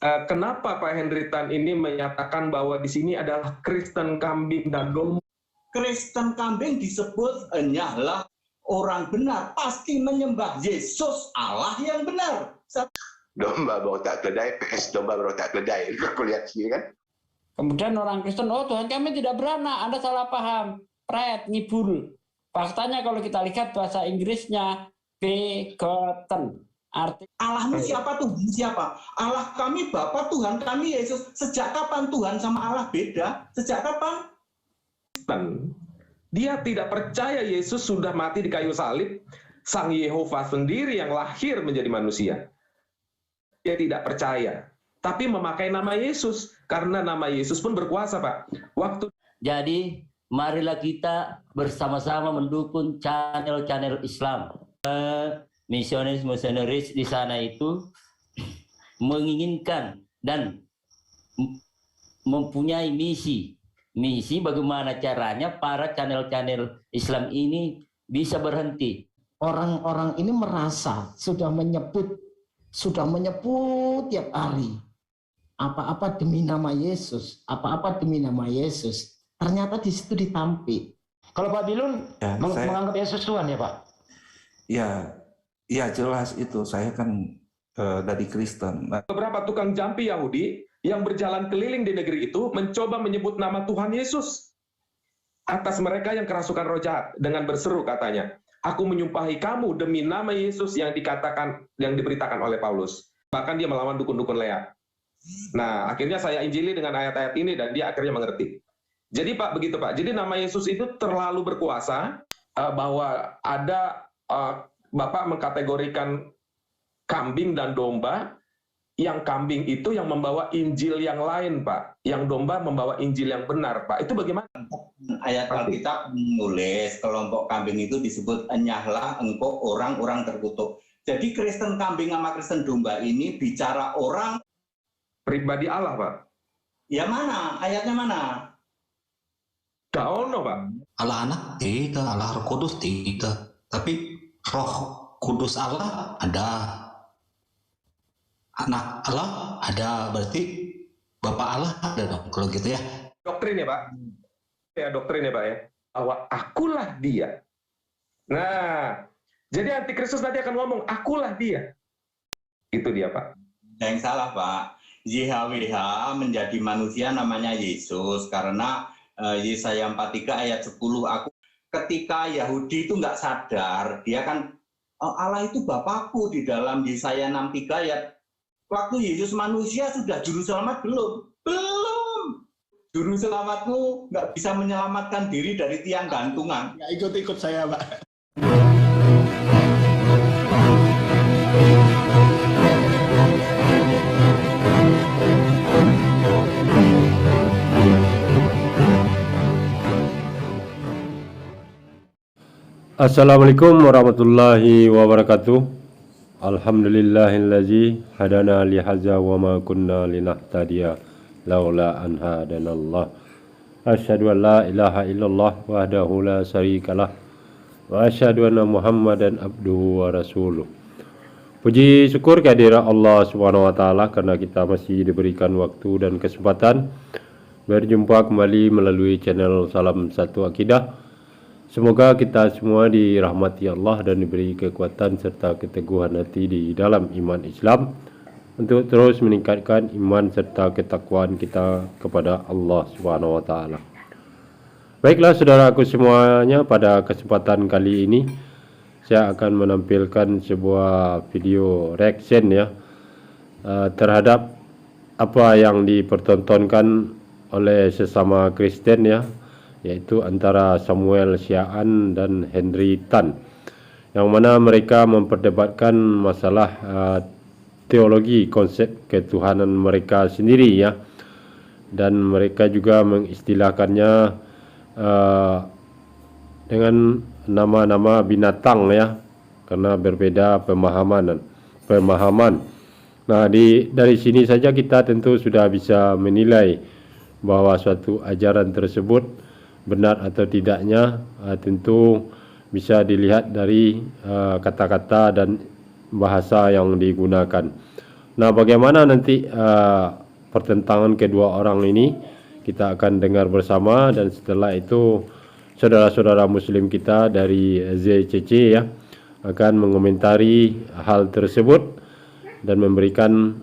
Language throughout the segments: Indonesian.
Kenapa Pak Henry Tan ini menyatakan bahwa di sini adalah Kristen kambing dan domba? Kristen kambing disebut hanyalah orang benar, pasti menyembah Yesus Allah yang benar. Domba bawa tak keledai, PS domba bawa tak keledai. Aku lihat sini kan. Kemudian orang Kristen, oh Tuhan kami tidak beranak, Anda salah paham, pret, ngibul. Faktanya kalau kita lihat bahasa Inggrisnya, begotten. Arti Allahmu siapa, Tuhan siapa? Allah kami Bapa, Tuhan kami Yesus. Sejak kapan Tuhan sama Allah beda? Sejak kapan? Dia tidak percaya Yesus sudah mati di kayu salib, Sang Yehova sendiri yang lahir menjadi manusia. Dia tidak percaya, tapi memakai nama Yesus, karena nama Yesus pun berkuasa, Pak. Jadi, marilah kita bersama-sama mendukung channel-channel Islam. Misionaris di sana itu menginginkan dan mempunyai misi bagaimana caranya para channel-channel Islam ini bisa berhenti. Orang-orang ini merasa sudah menyebut tiap hari apa-apa demi nama Yesus, apa-apa demi nama Yesus. Ternyata di situ ditampik. Kalau Pak Bilun ya, menganggap Yesus Tuhan ya Pak? Ya jelas itu, saya kan dari Kristen. Beberapa tukang jampi Yahudi yang berjalan keliling di negeri itu mencoba menyebut nama Tuhan Yesus atas mereka yang kerasukan roh jahat dengan berseru katanya, aku menyumpahi kamu demi nama Yesus yang diberitakan oleh Paulus. Bahkan dia melawan dukun-dukun leak. Nah, akhirnya saya injili dengan ayat-ayat ini dan dia akhirnya mengerti. Jadi Pak, begitu Pak. Jadi nama Yesus itu terlalu berkuasa bahwa ada Bapak mengkategorikan kambing dan domba, yang kambing itu yang membawa Injil yang lain, Pak. Yang domba membawa Injil yang benar, Pak. Itu bagaimana? Ayat Alkitab menulis kelompok kambing itu disebut enyahlah engkau orang-orang terkutuk. Jadi Kristen kambing sama Kristen domba ini bicara orang pribadi Allah, Pak. Ya mana? Ayatnya mana? Daono, Pak. Allah anak tidak, Allah Roh Kudus tidak. Tapi Roh Kudus Allah ada, anak Allah ada, berarti Bapak Allah ada dong, kalau gitu ya. Doktrin ya Pak, ya doktrin ya Pak ya, bahwa akulah dia. Nah, jadi antikristus nanti akan ngomong, akulah dia. Itu dia Pak. Yang salah Pak, YHWH menjadi manusia namanya Yesus, karena Yesaya 43 ayat 10, ketika Yahudi itu nggak sadar, dia kan Allah itu Bapakku di dalam Yesaya 63 ayat. Waktu Yesus manusia sudah juru selamat belum? Belum. Juru selamatmu nggak bisa menyelamatkan diri dari tiang gantungan. Ya ikut-ikut saya Pak. Assalamualaikum warahmatullahi wabarakatuh. Alhamdulillahillazi hadana lihaza wa ma kunna linahtadiya laula an hadanallah. Asyhadu an la ilaha illallah wahdahu la syarikalah wa asyhadu anna Muhammadan abduhu wa rasuluh. Puji syukur kehadirat Allah Subhanahu wa taala karena kita masih diberikan waktu dan kesempatan berjumpa kembali melalui channel Salam Satu Akidah. Semoga kita semua dirahmati Allah dan diberi kekuatan serta keteguhan hati di dalam iman Islam untuk terus meningkatkan iman serta ketakwaan kita kepada Allah Subhanahu wa taala. Baiklah saudaraku semuanya, pada kesempatan kali ini saya akan menampilkan sebuah video reaction ya terhadap apa yang dipertontonkan oleh sesama Kristen ya, yaitu antara Samuel Siaan dan Henry Tan, yang mana mereka memperdebatkan masalah teologi konsep ketuhanan mereka sendiri ya, dan mereka juga mengistilahkannya dengan nama-nama binatang ya, karena berbeda pemahaman. Nah, dari sini saja kita tentu sudah bisa menilai bahwa suatu ajaran tersebut benar atau tidaknya tentu bisa dilihat dari kata-kata dan bahasa yang digunakan. Nah, bagaimana nanti pertentangan kedua orang ini kita akan dengar bersama, dan setelah itu saudara-saudara muslim kita dari ZCC ya akan mengomentari hal tersebut dan memberikan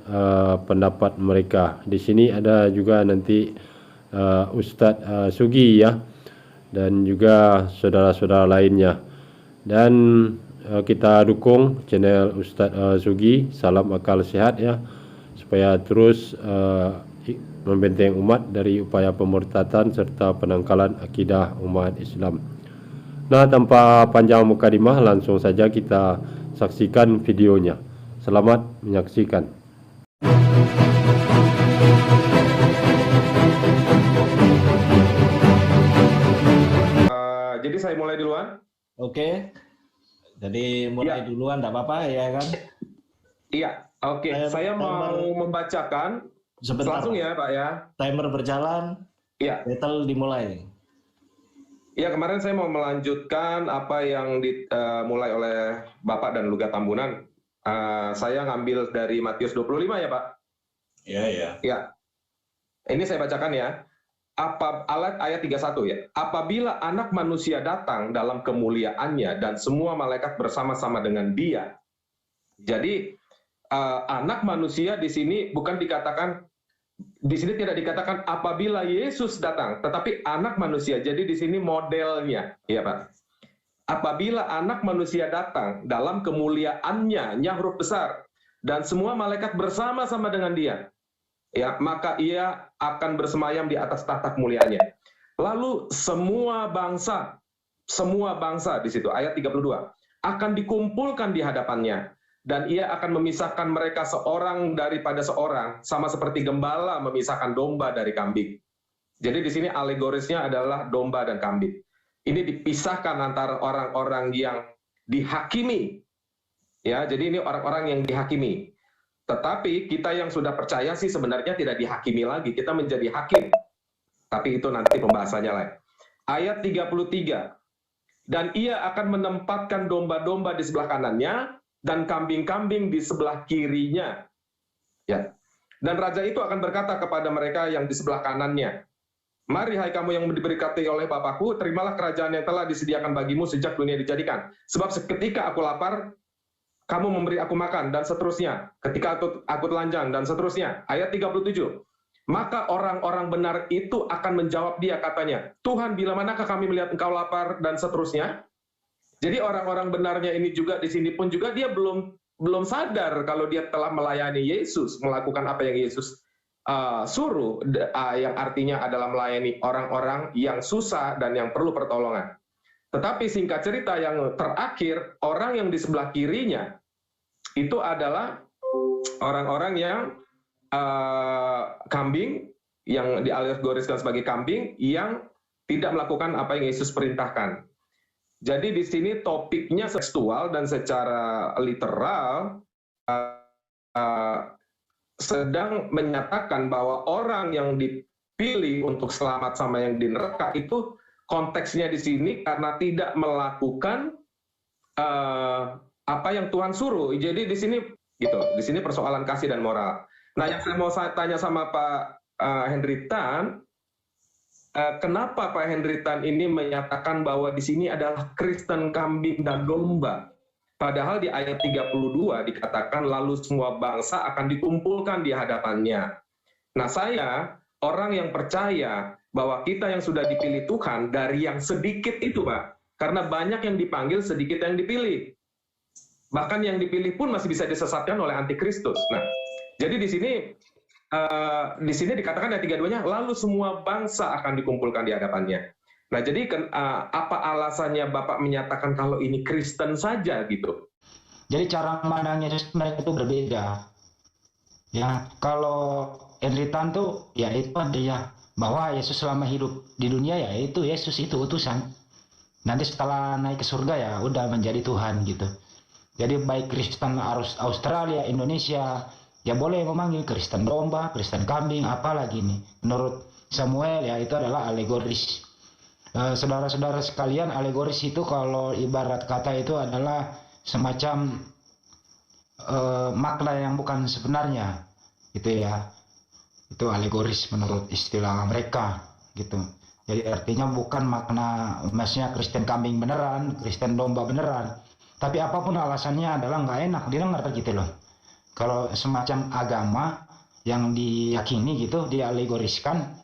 pendapat mereka. Di sini ada juga nanti Ustadz Sugi ya, dan juga saudara-saudara lainnya. Dan kita dukung channel Ustadz Sugi, salam akal sehat ya, supaya terus membenteng umat dari upaya pemurtatan serta penangkalan akidah umat Islam. Nah, tanpa panjang mukadimah, langsung saja kita saksikan videonya. Selamat menyaksikan. Jadi saya mulai duluan. Oke. Jadi mulai duluan, enggak apa-apa ya kan? Iya, oke. Saya mau membacakan. Sebentar, langsung ya Pak ya. Timer berjalan. Iya. Battle dimulai. Ya, kemarin saya mau melanjutkan apa yang dimulai oleh Bapak dan Luga Tambunan. Saya ngambil dari Matius 25 ya Pak. Iya, iya. Ya. Ini saya bacakan ya. Ayat 31 ya. Apabila anak manusia datang dalam kemuliaannya dan semua malaikat bersama-sama dengan dia. Jadi anak manusia di sini bukan dikatakan, di sini tidak dikatakan apabila Yesus datang, tetapi anak manusia. Jadi di sini modelnya, ya Pak. Apabila anak manusia datang dalam kemuliaannya, nya huruf besar, dan semua malaikat bersama-sama dengan dia, ya, maka ia akan bersemayam di atas tahta kemuliaannya. Lalu semua bangsa di situ, ayat 32, akan dikumpulkan di hadapannya. Dan ia akan memisahkan mereka seorang daripada seorang, sama seperti gembala memisahkan domba dari kambing. Jadi di sini alegorisnya adalah domba dan kambing. Ini dipisahkan antara orang-orang yang dihakimi. Ya, jadi ini orang-orang yang dihakimi. Tetapi kita yang sudah percaya sih sebenarnya tidak dihakimi lagi, kita menjadi hakim. Tapi itu nanti pembahasannya lain. Ayat 33. Dan ia akan menempatkan domba-domba di sebelah kanannya, dan kambing-kambing di sebelah kirinya. Ya. Dan raja itu akan berkata kepada mereka yang di sebelah kanannya, mari hai kamu yang diberkati oleh Bapakku, terimalah kerajaan yang telah disediakan bagimu sejak dunia dijadikan. Sebab seketika aku lapar, kamu memberi aku makan, dan seterusnya. Ketika aku telanjang, dan seterusnya. Ayat 37. Maka orang-orang benar itu akan menjawab dia, katanya, Tuhan, bila manakah kami melihat engkau lapar, dan seterusnya. Jadi orang-orang benarnya ini juga di sini pun juga dia belum sadar kalau dia telah melayani Yesus, melakukan apa yang Yesus suruh, yang artinya adalah melayani orang-orang yang susah dan yang perlu pertolongan. Tetapi singkat cerita yang terakhir, orang yang di sebelah kirinya itu adalah orang-orang yang kambing, yang dialegoriskan sebagai kambing, yang tidak melakukan apa yang Yesus perintahkan. Jadi di sini topiknya tekstual dan secara literal sedang menyatakan bahwa orang yang dipilih untuk selamat sama yang di neraka itu konteksnya di sini karena tidak melakukan apa yang Tuhan suruh. Jadi di sini gitu, di sini persoalan kasih dan moral. Nah, yang saya mau tanya sama Pak Henry Tan, kenapa Pak Henry Tan ini menyatakan bahwa di sini adalah Kristen kambing dan domba? Padahal di ayat 32 dikatakan lalu semua bangsa akan dikumpulkan di hadapannya. Nah, saya orang yang percaya bahwa kita yang sudah dipilih Tuhan dari yang sedikit itu, Pak. Karena banyak yang dipanggil, sedikit yang dipilih. Bahkan yang dipilih pun masih bisa disesatkan oleh antikristus. Nah, jadi di sini dikatakan ayat 32-nya, lalu semua bangsa akan dikumpulkan di hadapannya. Nah, jadi apa alasannya Bapak menyatakan kalau ini Kristen saja gitu? Jadi cara memandang Yesus mereka itu berbeda. Ya, kalau Henry Tan tuh ya itu dia bahwa Yesus selama hidup di dunia ya itu Yesus itu utusan. Nanti setelah naik ke surga ya udah menjadi Tuhan gitu. Jadi baik Kristen Australia, Indonesia, ya boleh memanggil Kristen domba, Kristen kambing, apalagi nih. Menurut Samuel ya itu adalah alegoris. Saudara-saudara sekalian, alegoris itu kalau ibarat kata itu adalah semacam makna yang bukan sebenarnya, gitu ya. Itu alegoris menurut istilah mereka, gitu. Jadi artinya bukan makna, maksudnya Kristen kambing beneran, Kristen domba beneran. Tapi apapun alasannya adalah nggak enak didengar gitu loh. Kalau semacam agama yang diyakini gitu, dialegoriskan,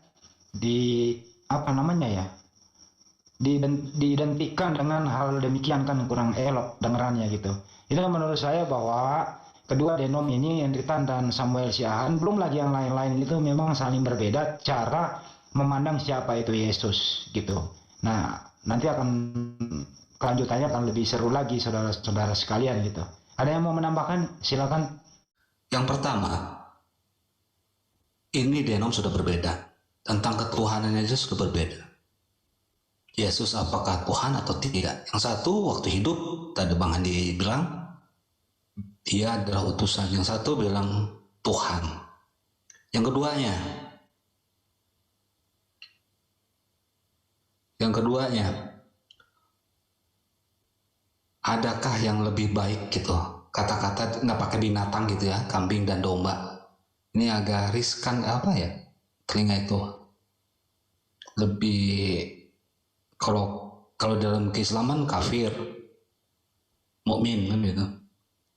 diidentikan dengan hal demikian kan kurang elok dengerannya gitu. Itu menurut saya bahwa kedua denom ini, Henritan dan Samuel Siahaan, belum lagi yang lain-lain itu memang saling berbeda cara memandang siapa itu Yesus gitu. Nah, nanti akan kelanjutannya akan lebih seru lagi saudara-saudara sekalian gitu. Ada yang mau menambahkan? Silakan. Yang pertama, ini denom sudah berbeda. Tentang ketuhanannya Yesus sudah berbeda. Yesus apakah Tuhan atau tidak? Yang satu waktu hidup, tadi Bang Andi bilang, dia adalah utusan. Yang satu bilang Tuhan. Yang keduanya, adakah yang lebih baik gitu? Kata-kata nggak pakai binatang gitu ya, kambing dan domba. Ini agak riskan apa ya? Telinga itu lebih, kalau dalam keislaman kafir, mukmin kan gitu.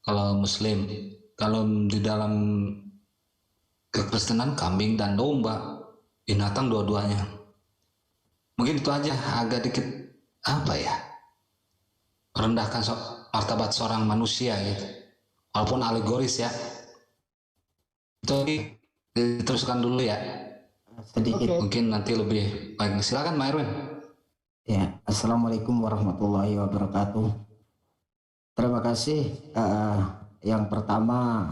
Kalau Muslim, kalau di dalam kekristenan kambing dan domba, binatang dua-duanya. Mungkin itu aja, agak dikit apa ya, rendahkan martabat seorang manusia gitu, walaupun alegoris ya. Itu diteruskan dulu ya, Sedikit. mungkin nanti lebih baik. Silakan Mas Erwin. Ya, Assalamualaikum warahmatullahi wabarakatuh. Terima kasih. Yang pertama,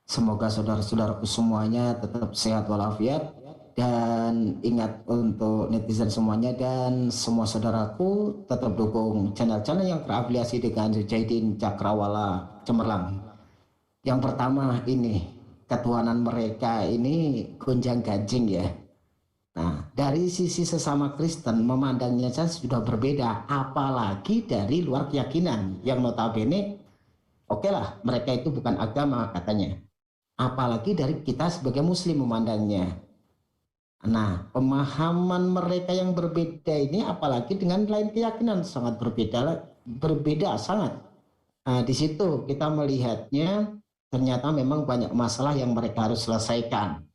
semoga saudara-saudaraku semuanya tetap sehat walafiat, dan ingat untuk netizen semuanya dan semua saudaraku tetap dukung channel-channel yang terafiliasi dengan Zaidin Cakrawala Cemerlang. Yang pertama ini, ketuhanan mereka ini gonjang-ganjing ya. Nah, dari sisi sesama Kristen memandangnya sudah berbeda, apalagi dari luar keyakinan yang notabene oke lah, mereka itu bukan agama katanya. Apalagi dari kita sebagai muslim memandangnya. Nah, pemahaman mereka yang berbeda ini apalagi dengan lain keyakinan sangat berbeda sangat. Nah, di situ kita melihatnya ternyata memang banyak masalah yang mereka harus selesaikan.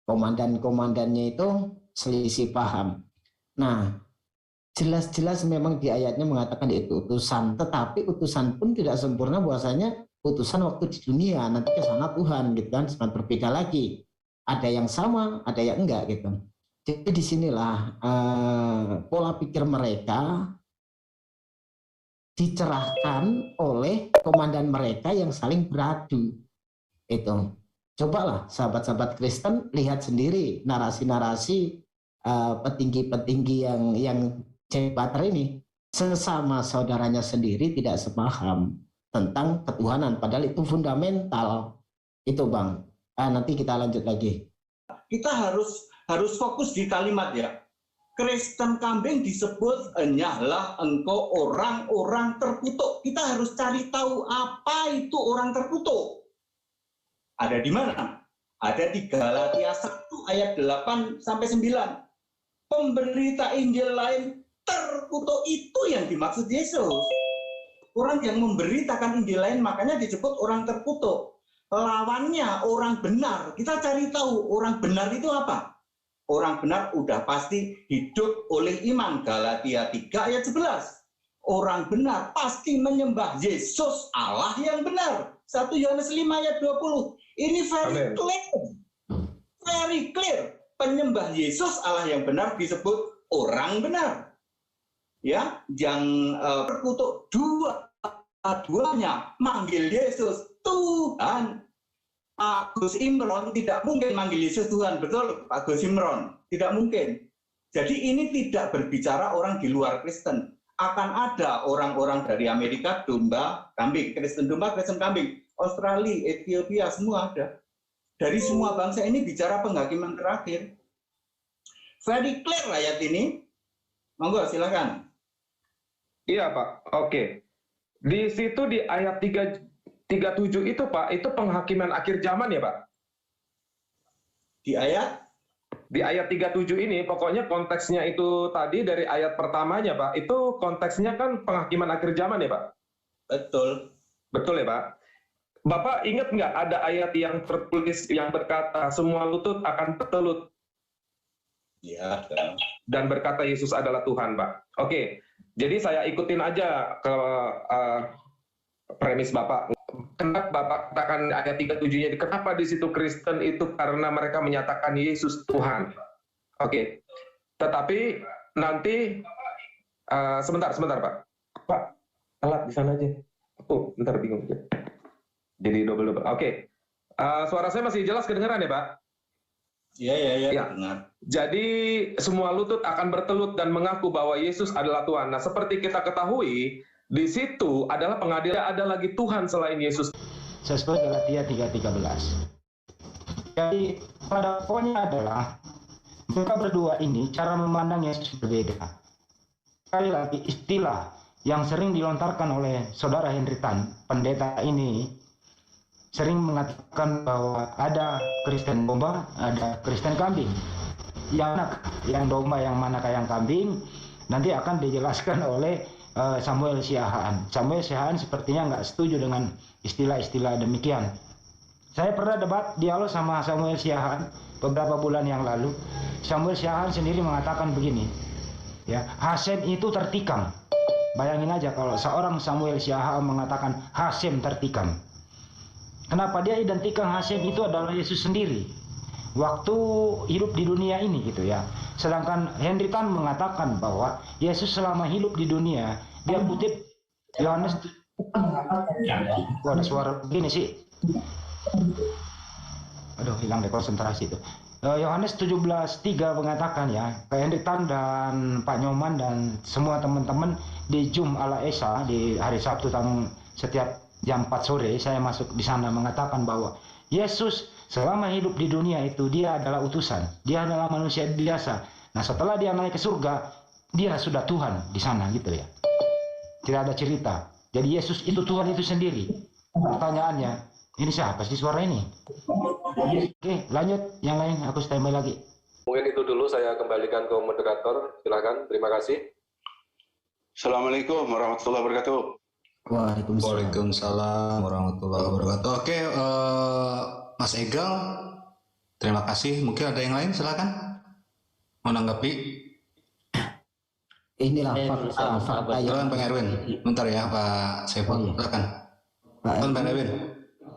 Komandan-komandannya itu selisih paham. Nah, jelas-jelas memang di ayatnya mengatakan itu utusan, tetapi utusan pun tidak sempurna, bahwasanya utusan waktu di dunia, nanti ke sana Tuhan gitu kan, sangat berbeda lagi. Ada yang sama, ada yang enggak gitu. Jadi disinilah pola pikir mereka dicerahkan oleh komandan mereka yang saling beradu. Itu. Cobalah sahabat-sahabat Kristen lihat sendiri narasi-narasi petinggi-petinggi yang cebater ini, sesama saudaranya sendiri tidak sepaham tentang ketuhanan, padahal itu fundamental. Itu Bang. Nanti kita lanjut lagi. Kita harus fokus di kalimat ya. Kristen kambing disebut hanyalah engkau orang-orang terkutuk. Kita harus cari tahu apa itu orang terkutuk. Ada di mana? Ada di Galatia 1 ayat 8 sampai 9. Pemberita Injil lain terkutuk, itu yang dimaksud Yesus. Orang yang memberitakan Injil lain makanya disebut orang terkutuk. Lawannya orang benar. Kita cari tahu orang benar itu apa? Orang benar udah pasti hidup oleh iman. Galatia 3 ayat 11. Orang benar pasti menyembah Yesus Allah yang benar. 1 Yohanes 5 ayat 20. Ini very clear. Very clear. Penyembah Yesus Allah yang benar disebut orang benar. Ya, yang terkutuk duanya manggil Yesus Tuhan. Pak Gus Imron tidak mungkin manggil Yesus Tuhan, betul Pak Gus Imron? Tidak mungkin. Jadi ini tidak berbicara orang di luar Kristen. Akan ada orang-orang dari Amerika domba, kambing, Kristen domba, Kristen kambing, Australia, Ethiopia, semua ada. Dari semua bangsa ini bicara penghakiman terakhir. Very clear ayat ini. Monggo silakan. Iya Pak, oke. Di situ di ayat 3 37 itu Pak, itu penghakiman akhir zaman ya Pak? Di ayat? Di ayat 37 ini, pokoknya konteksnya itu tadi dari ayat pertamanya Pak, itu konteksnya kan penghakiman akhir zaman ya Pak? Betul. Betul ya Pak? Bapak ingat nggak ada ayat yang tertulis yang berkata, semua lutut akan bertelut Ya. dan berkata Yesus adalah Tuhan Pak? Oke, jadi saya ikutin aja ke premis Bapak. Kenapa Bapak katakan ayat 37-nya, kenapa di situ Kristen itu karena mereka menyatakan Yesus Tuhan. Oke. Tetapi nanti sebentar Pak. Pak, telat di sana aja. Aku bentar bingung. Jadi double. Oke. Suara saya masih jelas kedengaran ya, Pak? Iya. Benar. Jadi semua lutut akan bertelut dan mengaku bahwa Yesus adalah Tuhan. Nah, seperti kita ketahui, di situ adalah pengadilan, ada lagi Tuhan selain Yesus. Sesuai Galatia 3:13. Jadi pada pokoknya adalah mereka berdua ini cara memandang Yesus berbeda. Sekali lagi istilah yang sering dilontarkan oleh saudara Henry Tan, pendeta ini sering mengatakan bahwa ada Kristen domba, ada Kristen kambing. Yang domba, yang manakah yang kambing, nanti akan dijelaskan oleh Samuel Siahaan. Samuel Siahaan sepertinya nggak setuju dengan istilah-istilah demikian. Saya pernah dialog sama Samuel Siahaan beberapa bulan yang lalu. Samuel Siahaan sendiri mengatakan begini, ya, Hasem itu tertikam. Bayangin aja kalau seorang Samuel Siahaan mengatakan Hasem tertikam. Kenapa? Dia identikan Hasem itu adalah Yesus sendiri waktu hidup di dunia ini gitu ya. Sedangkan Henry Tan mengatakan bahwa Yesus selama hidup di dunia, dia kutip Yohanes. Ada suara begini sih. Aduh, hilang deh konsentrasi itu. Yohanes 17:3 mengatakan ya, Pak Henry Tan dan Pak Nyoman dan semua teman-teman di Jum ala Esa di hari Sabtu setiap jam 4 sore saya masuk di sana mengatakan bahwa Yesus selama hidup di dunia itu dia adalah utusan, dia adalah manusia biasa. Nah, setelah dia naik ke surga, dia sudah Tuhan di sana gitu ya. Tidak ada cerita. Jadi Yesus itu Tuhan itu sendiri. Pertanyaannya, ini siapa sih suara ini? Oke, lanjut yang lain, aku standby lagi. Mungkin itu dulu, saya kembalikan ke moderator. Silakan, terima kasih. Assalamualaikum warahmatullahi wabarakatuh. Waalaikumsalam warahmatullahi wabarakatuh. Oke, Mas Egal, terima kasih. Mungkin ada yang lain, silakan menanggapi. Inilah fakta yang Bang Erwin, bentar ya Pak Saiful, silakan. Bang Erwin.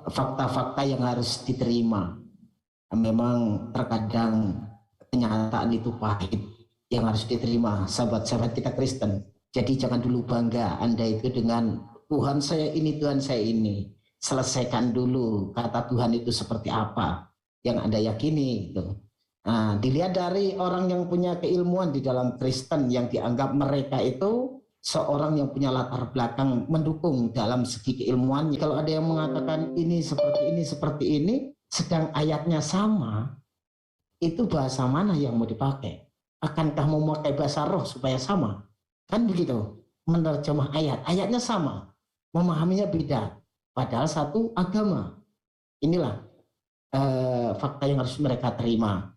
Fakta-fakta yang harus diterima. Memang terkadang kenyataan itu pahit yang harus diterima sahabat-sahabat kita Kristen. Jadi jangan dulu bangga Anda itu dengan Tuhan saya ini, Tuhan saya ini. Selesaikan dulu kata Tuhan itu seperti apa yang Anda yakini itu. Nah, dilihat dari orang yang punya keilmuan di dalam Kristen yang dianggap mereka itu seorang yang punya latar belakang mendukung dalam segi keilmuannya. Kalau ada yang mengatakan ini, seperti ini, sedang ayatnya sama, itu bahasa mana yang mau dipakai? Akankah mau memakai bahasa roh supaya sama? Kan begitu, menerjemah ayatnya sama, memahaminya beda, padahal satu agama. Inilah fakta yang harus mereka terima.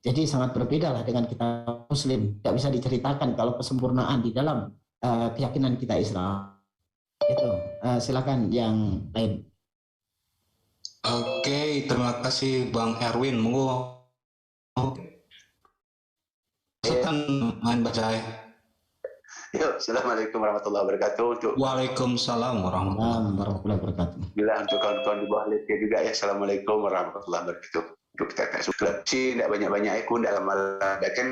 Jadi sangat berbeda lah dengan kita Muslim. Tidak bisa diceritakan kalau kesempurnaan di dalam keyakinan kita Islam. Itu silakan yang lain. Oke, terima kasih Bang Erwin. Monggo. Silakan main baca. Yuk, assalamualaikum warahmatullahi wabarakatuh. Waalaikumsalam warahmatullahi wabarakatuh. Bila untuk kawan-kawan di bawah lihat juga ya, assalamualaikum warahmatullahi wabarakatuh. Untuk kita tak suka sih, tidak banyak-banyak aku dalam kan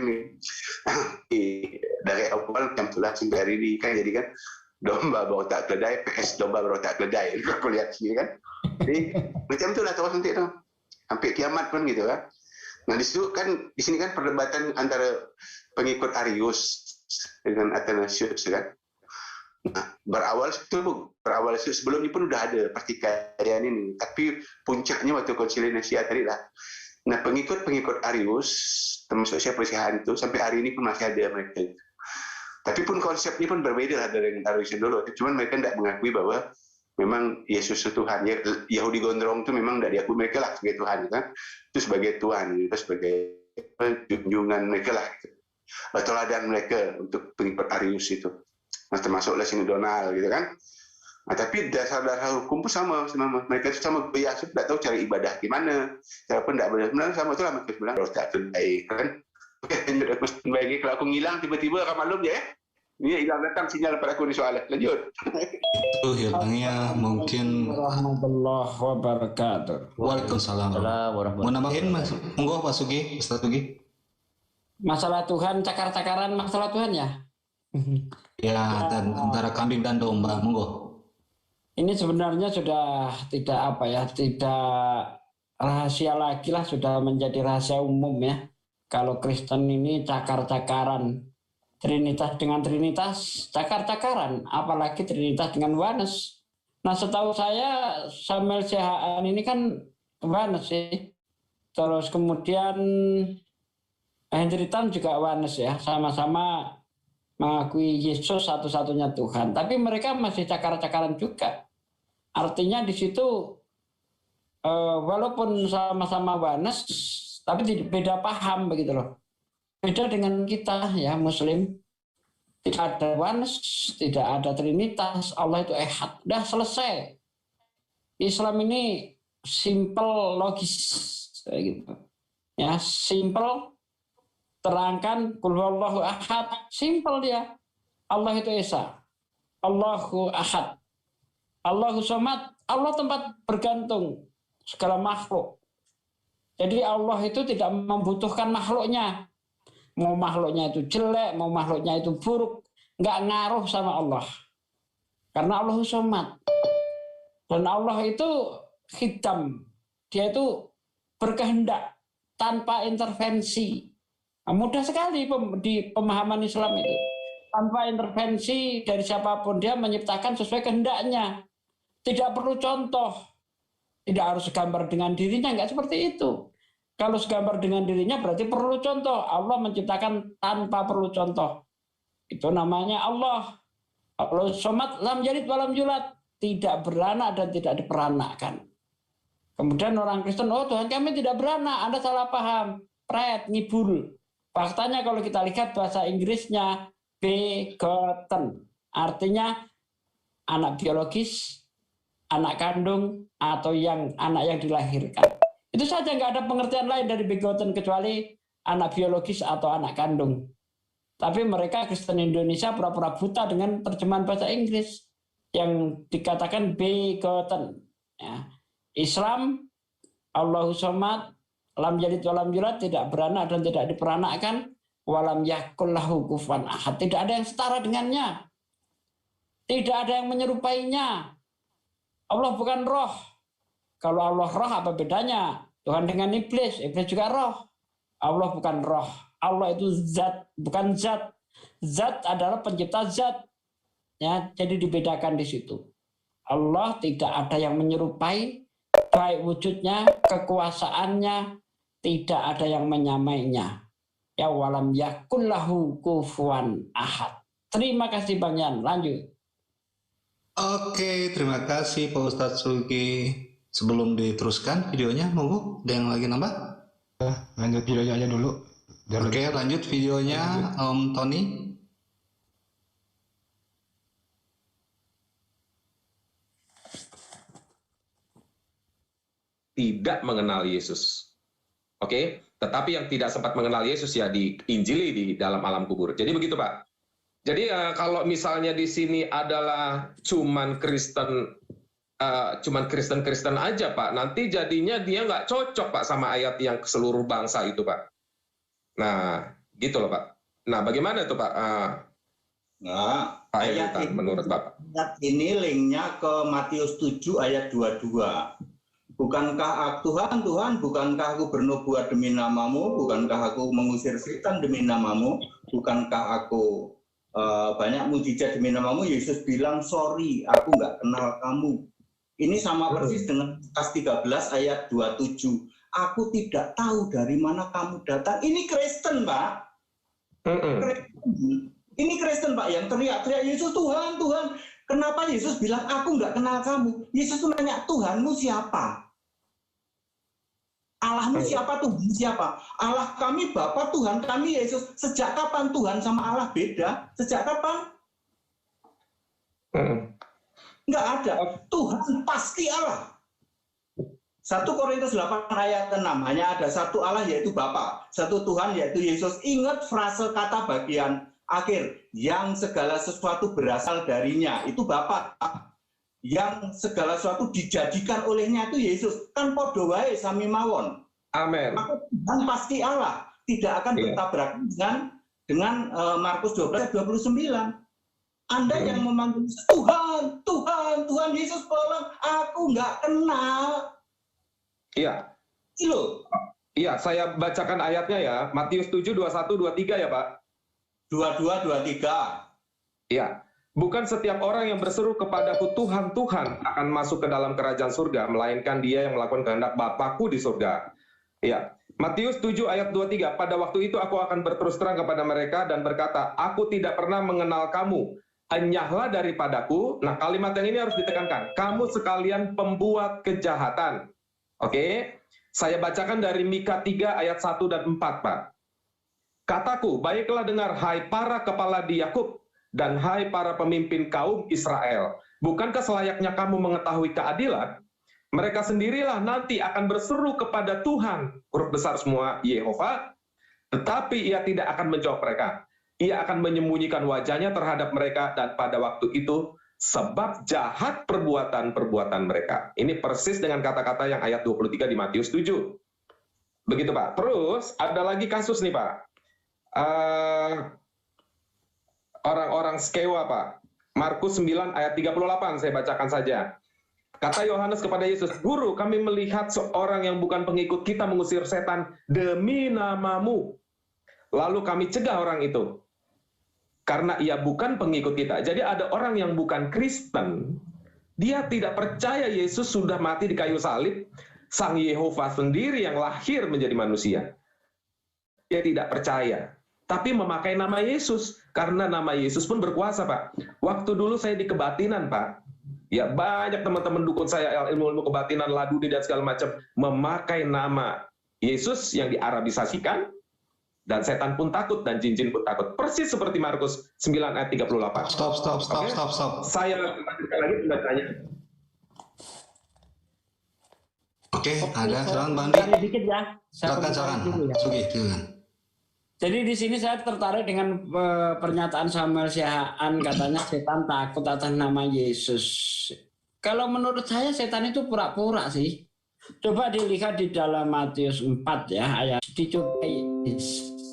dari awal jam tulah sampai hari ini kan, jadi kan domba bawa tak keledai, PS domba bawa tak keledai. Aku lihat sini kan. Jadi macam itulah terus nanti tuh sampai kiamat pun gitu kan. Nah di situ kan, di sini kan perdebatan antara pengikut Arius dengan Athanasius kan. Nah, berawal itu sebelumnya pun udah ada pertikaian ini, tapi puncaknya waktu konsili Nicea tadi lah. Nah, pengikut Arius, termasuk siapa Siahaan itu, sampai hari ini pun masih ada mereka. Tapi pun konsepnya pun berbeda lah dari Arius dulu. Cuman mereka tidak mengakui bahwa memang Yesus itu Tuhan. Yahudi gondrong itu memang tidak diakui mereka lah sebagai Tuhan, kan? Itu sebagai Tuhan, itu sebagai junjungan mereka lah, gitu. Teladan mereka untuk pengikut Arius itu. Nah, termasuklah sini Donald, gitu kan? Nah, tapi dasar-dasar hukum pun sama. Mereka itu sama biasa, tidak tahu cara ibadah gimana, cara pun tidak benar sama itulah mereka bilang roh tak baik, kan? Baik, kalau aku ngilang tiba-tiba akan maklum ya. Ini hilang datang sinyal pada aku ni soalan. Lanjut. Itu hilangnya mungkin. Warahmatullahi wabarakatuh. Waalaikumsalam. Mau nambahin Mas? Monggo Pak Sugi, Ustaz Sugi. Masalah Tuhan, cakar-cakaran masalah Tuhan ya? Ya, dan antara kambing dan domba, monggo. Ini sebenarnya sudah tidak rahasia lagi lah, sudah menjadi rahasia umum ya. Kalau Kristen ini cakar-cakaran, Trinitas dengan Trinitas, cakar-cakaran, apalagi Trinitas dengan Oneness. Nah, setahu saya Samuel CHN ini kan Oneness sih. Terus kemudian Henry Tan juga Oneness ya, sama-sama mengakui Yesus satu-satunya Tuhan. Tapi mereka masih cakar-cakaran juga. Artinya di situ walaupun sama-sama Oneness, tapi beda paham begitu loh. Beda dengan kita ya Muslim. Tidak ada Oneness, tidak ada Trinitas, Allah itu Ehad. Udah selesai. Islam ini simple, logis kayak gitu. Ya, simple, terangkan qul huwallahu ahad, simple dia. Allah itu Esa. Allahu Ahad. Allahu Somad, Allah tempat bergantung segala makhluk. Jadi Allah itu tidak membutuhkan makhluknya. Mau makhluknya itu jelek, mau makhluknya itu buruk, nggak ngaruh sama Allah. Karena Allah Somad. Dan Allah itu hikam. Dia itu berkehendak tanpa intervensi. Nah, mudah sekali di pemahaman Islam itu. Tanpa intervensi dari siapapun, dia menciptakan sesuai kehendaknya. Tidak perlu contoh. Tidak harus gambar dengan dirinya, nggak seperti itu. Kalau segambar dengan dirinya berarti perlu contoh. Allah menciptakan tanpa perlu contoh. Itu namanya Allah. Allah Somad, lam yalid walam yulad. Tidak beranak dan tidak diperanakkan. Kemudian orang Kristen, oh Tuhan kami tidak beranak, Anda salah paham. Pret, ngibul. Faktanya kalau kita lihat bahasa Inggrisnya, begotten. Artinya anak biologis, anak kandung, atau anak yang dilahirkan. Itu saja, nggak ada pengertian lain dari begotten kecuali anak biologis atau anak kandung. Tapi mereka Kristen Indonesia pura-pura buta dengan terjemahan bahasa Inggris yang dikatakan begotten. Ya. Islam, Allahu Somad, lam yalid walam yulad, tidak beranak dan tidak diperanakkan, walam yakul lahu kufuwan ahad. Tidak ada yang setara dengannya. Tidak ada yang menyerupainya. Allah bukan roh. Kalau Allah roh apa bedanya? Tuhan dengan iblis, iblis juga roh. Allah bukan roh. Allah itu zat, bukan zat. Zat adalah pencipta zat. Ya, jadi dibedakan di situ. Allah tidak ada yang menyerupai, baik wujudnya, kekuasaannya, tidak ada yang menyamainya. Ya walam yakul lahu kufuwan ahad. Terima kasih banyak. Lanjut. Oke, terima kasih Pak Ustadz Sugi. Sebelum diteruskan videonya, monggo, ada yang lagi nambah? Lanjut videonya aja dulu. Oke, lanjut videonya Om Tony. Tidak mengenal Yesus. Oke, tetapi yang tidak sempat mengenal Yesus ya diinjili di dalam alam kubur. Jadi begitu, Pak. Jadi kalau misalnya di sini adalah cuman Kristen aja, Pak, nanti jadinya dia nggak cocok, Pak, sama ayat yang seluruh bangsa itu, Pak. Nah, gitu loh, Pak. Nah, bagaimana itu, Pak? Nah, Pak ayat Eritan, menurut Bapak. Ayat ini linknya ke Matius 7 ayat 22. Bukankah Tuhan, bukankah aku bernubuat demi namamu? Bukankah aku mengusir setan demi namamu? Bukankah aku banyak mujizat demi namamu? Yesus bilang, sorry, aku nggak kenal kamu. Ini sama persis dengan Lukas 13 ayat 27. Aku tidak tahu dari mana kamu datang. Ini Kristen, Pak. Kristen. Ini Kristen, Pak, yang teriak-teriak Yesus Tuhan, Tuhan. Kenapa Yesus bilang aku nggak kenal kamu? Yesus tuh nanya, Tuhanmu siapa? Allahmu siapa, Tuhan siapa? Allah kami Bapa, Tuhan kami Yesus. Sejak kapan Tuhan sama Allah beda? Sejak kapan? Nggak ada. Tuhan pasti Allah. 1 Korintus 8 ayat 6, hanya ada satu Allah yaitu Bapa, satu Tuhan yaitu Yesus. Ingat frase kata bagian akhir, yang segala sesuatu berasal darinya, itu Bapa. Yang segala sesuatu dijadikan olehnya itu Yesus. Kan podo wae sami mawon. Amin. Maka Tuhan pasti Allah, tidak akan bertabrakan dengan Markus 12:29. Anda yang memanggil Tuhan, Tuhan, Tuhan Yesus tolong, aku nggak kenal. Iya. Loh. Iya, saya bacakan ayatnya ya. Matius 7, 21, 23 ya Pak. 22, 23. Iya. Bukan setiap orang yang berseru kepadaku Tuhan, Tuhan akan masuk ke dalam kerajaan surga, melainkan dia yang melakukan kehendak Bapakku di surga. Iya. Matius 7 ayat 23, pada waktu itu aku akan berterus terang kepada mereka dan berkata, aku tidak pernah mengenal kamu, enyahlah daripadaku. Nah, kalimat yang ini harus ditekankan. Kamu sekalian pembuat kejahatan. Oke, saya bacakan dari Mika 3 ayat 1 dan 4, Pak. Kataku, baiklah dengar, hai para kepala di Yakub, dan hai para pemimpin kaum Israel, bukankah selayaknya kamu mengetahui keadilan? Mereka sendirilah nanti akan berseru kepada Tuhan, huruf besar semua, Yehova, tetapi ia tidak akan menjawab mereka. Ia akan menyembunyikan wajahnya terhadap mereka, dan pada waktu itu, sebab jahat perbuatan-perbuatan mereka. Ini persis dengan kata-kata yang ayat 23 di Matius 7. Begitu, Pak. Terus, ada lagi kasus nih, Pak. Orang-orang Skewa, Pak. Markus 9 ayat 38, saya bacakan saja. Kata Yohanes kepada Yesus, Guru, kami melihat seorang yang bukan pengikut kita mengusir setan demi namamu. Lalu kami cegah orang itu, karena ia bukan pengikut kita. Jadi ada orang yang bukan Kristen, dia tidak percaya Yesus sudah mati di kayu salib, Sang Yehova sendiri yang lahir menjadi manusia. Dia tidak percaya. Tapi memakai nama Yesus, karena nama Yesus pun berkuasa, Pak. Waktu dulu saya di kebatinan, Pak, ya banyak teman-teman dukun saya, ilmu-ilmu kebatinan, ladudi dan segala macam, memakai nama Yesus yang diarabisasikan, dan setan pun takut, dan jin-jin pun takut. Persis seperti Markus 9 ayat 38. Stop. Saya lanjutkan lagi pembacanya. Oke, ada silakan Bang Andi. Dikit ya. Silakan. Sugi, silakan. Jadi di sini saya tertarik dengan pernyataan Samuel Siahaan, katanya setan takut atas nama Yesus. Kalau menurut saya setan itu pura-pura sih. Coba dilihat di dalam Matius 4 ya, ayat dicobai.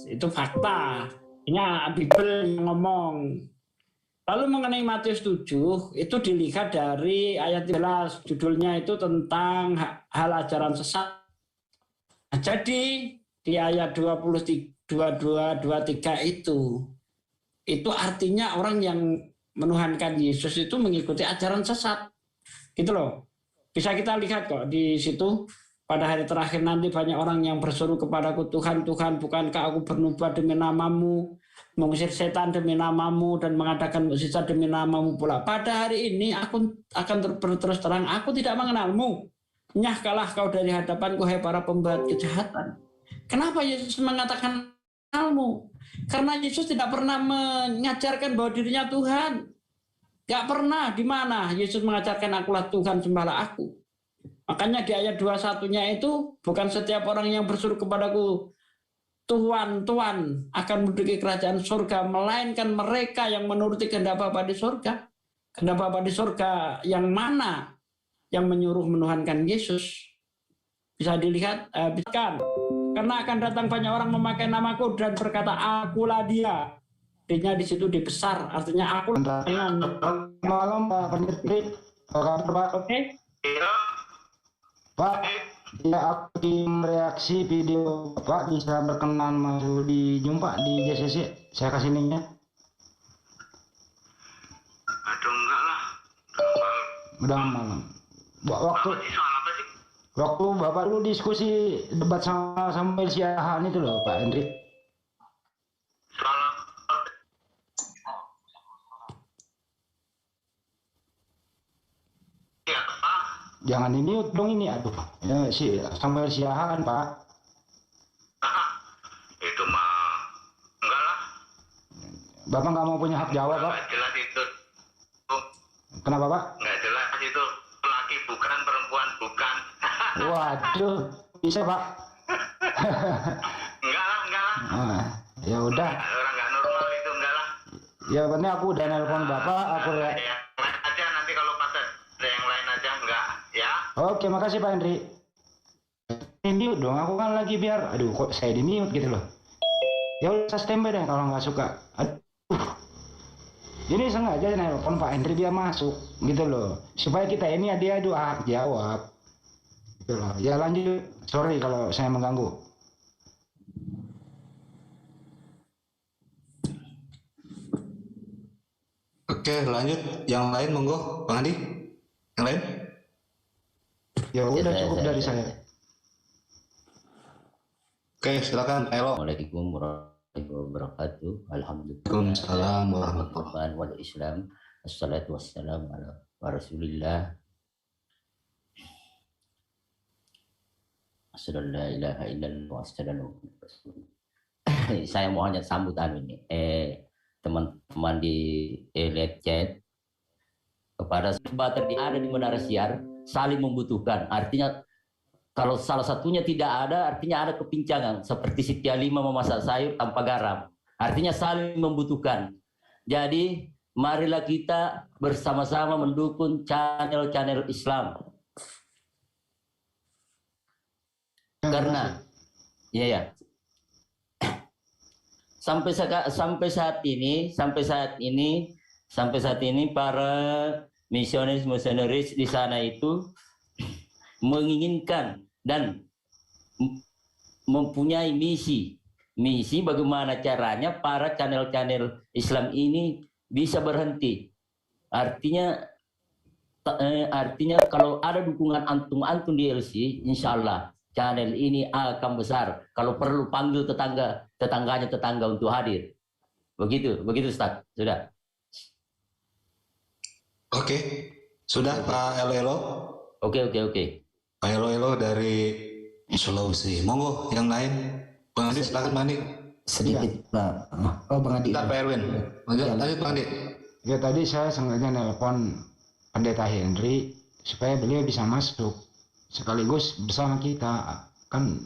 Itu fakta. Ini Bible yang ngomong. Lalu mengenai Matius 7, itu dilihat dari ayat 13. Judulnya itu tentang hal ajaran sesat. Nah, jadi di ayat 22-23 itu artinya orang yang menuhankan Yesus itu mengikuti ajaran sesat. Gitu loh. Bisa kita lihat kok di situ. Pada hari terakhir nanti banyak orang yang berseru kepadaku, Tuhan, Tuhan, bukankah aku bernubuat demi namamu, mengusir setan demi namamu, dan mengadakan mukjizat demi namamu pula. Pada hari ini aku akan berterus terang, aku tidak mengenalmu. Nyahkalah kau dari hadapanku, hai para pembuat kejahatan. Kenapa Yesus mengatakan kenalmu? Karena Yesus tidak pernah mengajarkan bahwa dirinya Tuhan. Gak pernah. Di mana Yesus mengajarkan akulah Tuhan, sembahlah aku. Makanya di ayat 21-nya itu, bukan setiap orang yang berseru kepadaku, Tuhan, Tuhan, akan menduduki kerajaan surga, melainkan mereka yang menuruti kehendak Bapa di surga. Kehendak Bapa di surga yang mana? Yang menyuruh menuhankan Yesus. Bisa dilihat, karena akan datang banyak orang memakai namaku dan berkata, akulah dia. D-nya di situ dibesar, artinya aku. Malam Pak Pendiri, Oke. Pak, ya aku reaksi video Pak bisa berkenan masuk di jumpa di JCC. Saya kasih linknya. Aduh enggak lah. Udah malam. Waktu Bapak dulu diskusi debat sama Samuel Siahaan itu loh Pak Hendrik. Jangan di mute dong ini, aduh. Ya, si Samuel Siahaan, Pak. Itu mah enggak lah. Bapak nggak mau punya hak jawab, Pak? Nggak jelas itu. Kenapa, Pak? Nggak jelas itu. Laki bukan, perempuan bukan. Waduh, bisa, Pak. Enggak lah. Nah, ya udah. Orang nggak normal itu, enggak lah. Ya penting aku udah nelpon Bapak, aku Yang lain aja nanti kalau pas ada yang lain aja enggak, ya. Oke, makasih Pak Henry. Di mute dong, aku kan lagi biar, aduh kok saya di mute gitu loh. Ya udah saya standby deh kalau nggak suka. Aduh. Ini sengaja nelpon Pak Henry biar masuk gitu loh, supaya kita ini adu hak jawab. Gitu loh. Ya lanjut, sorry kalau saya mengganggu. Oke, lanjut. Yang lain monggo, Bang Andi. Yang lain? Ya udah cukup dari saya. Oke, silakan. Elo. Assalamualaikum warahmatullahi wabarakatuh. Alhamdulillah. Waalaikumsalam warahmatullahi wal Islam. Assalatu wassalamu ala Rasulillah. Asyhadu an la ilaha illallah wa asyhadu anna Muhammadar Rasulullah. Saya mau hanya sambutan ini. Teman-teman di live chat kepada jembatan yang ada di Menara Siar saling membutuhkan. Artinya kalau salah satunya tidak ada, artinya ada kepincangan. Seperti Setia Lima memasak sayur tanpa garam. Artinya saling membutuhkan. Jadi marilah kita bersama-sama mendukung channel-channel Islam. Karena ya sampai saat ini para misionaris di sana itu menginginkan dan mempunyai misi bagaimana caranya para channel-channel Islam ini bisa berhenti. Artinya kalau ada dukungan antum di LC, insya Allah channel ini akan besar. Kalau perlu panggil tetangga untuk hadir. Begitu Ustaz. Sudah. Oke. Sudah Pak Elo. Oke. Pak Elo dari Sulawesi. Monggo yang lain. Bang Andi, silakan Bang Andi. Sedikit Pak. Oh Bang Andi. Bentar Pak Erwin. Lanjut Bang Andi. Ya tadi saya sengaja nelpon Pendeta Henry supaya beliau bisa masuk sekaligus bersama kita, kan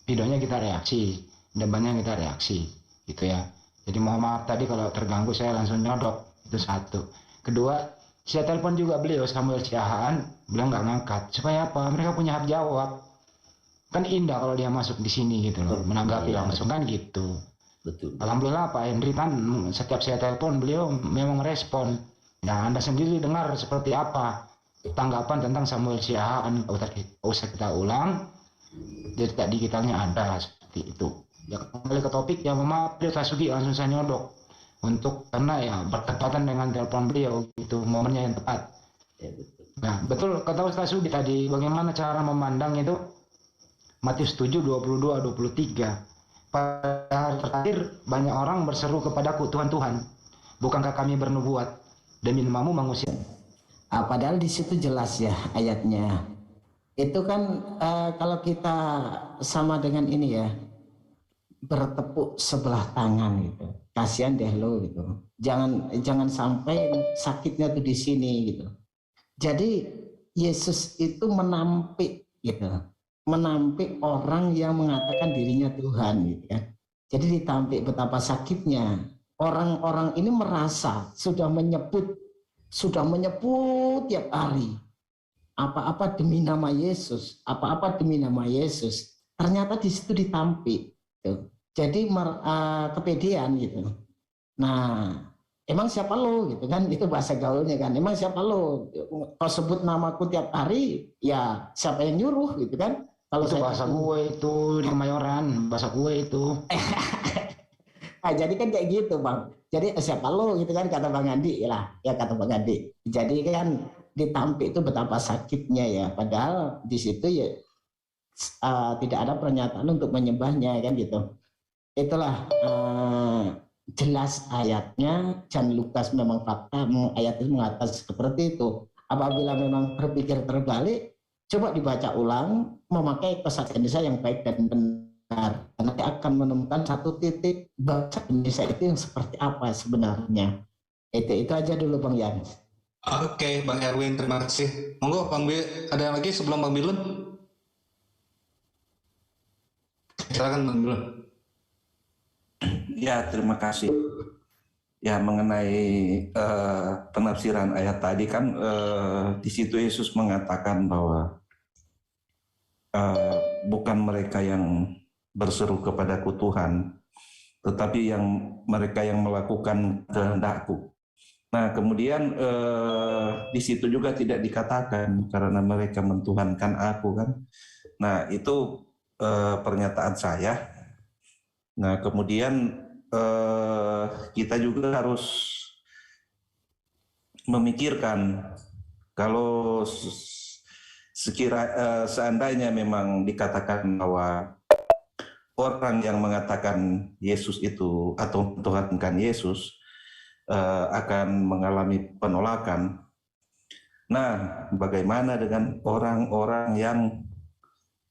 videonya kita reaksi, depannya kita reaksi gitu ya. Jadi mohon maaf tadi kalau terganggu, saya langsung nyodok, itu satu. Kedua, saya telepon juga beliau Samuel Siahaan, beliau nggak ngangkat. Supaya apa? Mereka punya hak jawab. Kan indah kalau dia masuk di sini gitu loh, menanggapi langsung kan gitu. Betul. Alhamdulillah Pak Henry kan setiap saya telepon beliau memang respon. Nah Anda sendiri dengar seperti apa tanggapan tentang Samuel Siahaan, usah kita ulang. Jadi tak digitalnya ada seperti itu. Ya kembali ke topik, ya maaf beliau Tasugi langsung saya nyodok untuk karena ya bertepatan dengan telepon beliau itu momennya yang tepat. Ya, betul. Nah betul kata Ustaz Sugi tadi, bagaimana cara memandang itu Matius 7, 22, 23. Pada hari terakhir banyak orang berseru kepadaku, Tuhan, bukankah kami bernubuat demi namamu mengusir? Padahal di situ jelas ya ayatnya. Itu kan kalau kita sama dengan ini ya, bertepuk sebelah tangan gitu. Kasihan deh lo gitu. Jangan sampai sakitnya tuh di sini gitu. Jadi Yesus itu menampik gitu. Menampik orang yang mengatakan dirinya Tuhan gitu ya. Jadi ditampik betapa sakitnya. Orang-orang ini merasa sudah menyebut tiap hari apa-apa demi nama Yesus, ternyata di situ ditampik gitu. Jadi kepedean gitu. Nah emang siapa lo gitu kan, itu bahasa gaulnya kan, emang siapa lo, kau sebut namaku tiap hari, ya siapa yang nyuruh gitu kan. Kalau itu bahasa gue itu di Kemayoran, bahasa gue itu. Nah, jadi kan kayak gitu Bang. Jadi siapa lo gitu kan, kata Bang Andi lah, ya kata Bang Andi. Jadi kan ditampik itu betapa sakitnya ya. Padahal di situ ya tidak ada pernyataan untuk menyembahnya kan gitu. Itulah jelas ayatnya. Jan Lukas memang fakta ayat itu mengatakan seperti itu. Apabila memang berpikir terbalik, coba dibaca ulang, memakai bahasa Indonesia yang baik dan benar. Nanti akan menemukan satu titik bahasa Indonesia itu yang seperti apa sebenarnya. Itu aja dulu Bang Yan. Oke, Bang Erwin, terima kasih. Monggo, Bang ada lagi sebelum Bang Bilun? Silakan Bang Bilun. Ya, terima kasih. Ya, mengenai penafsiran ayat tadi kan di situ Yesus mengatakan bahwa bukan mereka yang berseru kepadaku Tuhan, tetapi mereka yang melakukan kehendakku. Nah, kemudian di situ juga tidak dikatakan karena mereka mentuhankan aku kan. Nah, itu pernyataan saya. Nah, kemudian kita juga harus memikirkan kalau seandainya memang dikatakan bahwa orang yang mengatakan Yesus itu atau mentuhankan Yesus akan mengalami penolakan. Nah, bagaimana dengan orang-orang yang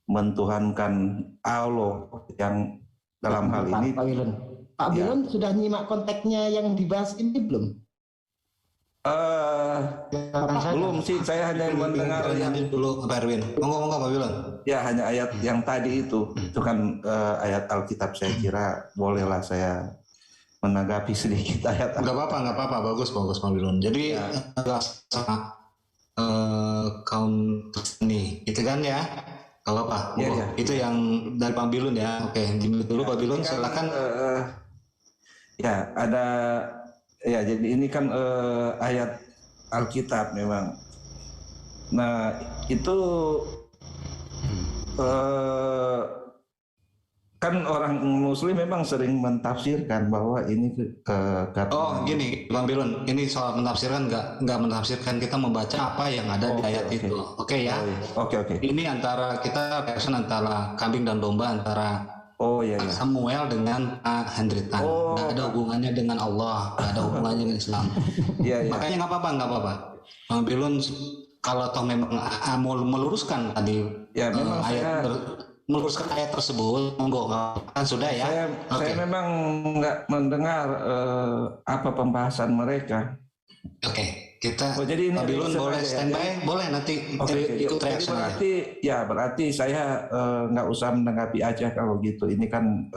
mentuhankan Allah yang dalam hal ini? Pak Bilun sudah nyimak konteksnya yang dibahas ini belum? Belum sih, saya hanya mendengar yang dulu Pak Erwin. Monggo Pak Bilun. Ya, hanya ayat yang tadi itu kan ayat Alkitab. Saya kira bolehlah saya menanggapi sedikit ayat. Nggak apa-apa, bagus Pak Bilun. Jadi kaum ini, itu kan ya? Nggak apa-apa. Ya. Itu yang dari Pak Bilun ya. Oke, dulu Pak Bilun, silakan. Ya, ada ya, jadi ini kan ayat Alkitab memang. Nah, itu kan orang Muslim memang sering mentafsirkan bahwa ini gini Bang Bilun, ini soal menafsirkan nggak menafsirkan, kita membaca apa yang ada di ayat itu. Oke ya. Oke. Ini antara kita version antara kambing dan domba, antara Samuel dengan Hendritan. Nggak ada hubungannya dengan Allah, nggak ada hubungannya dengan Islam. Makanya nggak apa-apa. Bang Bilun kalau toh memang mau meluruskan tadi meluruskan ayat tersebut, monggo, kan sudah ya. Saya memang nggak mendengar apa pembahasan mereka. Oke, kita. Jadi Pak Bilun boleh standby, boleh nanti ikut reaction. Berarti saya nggak usah menanggapi aja kalau gitu. Ini kan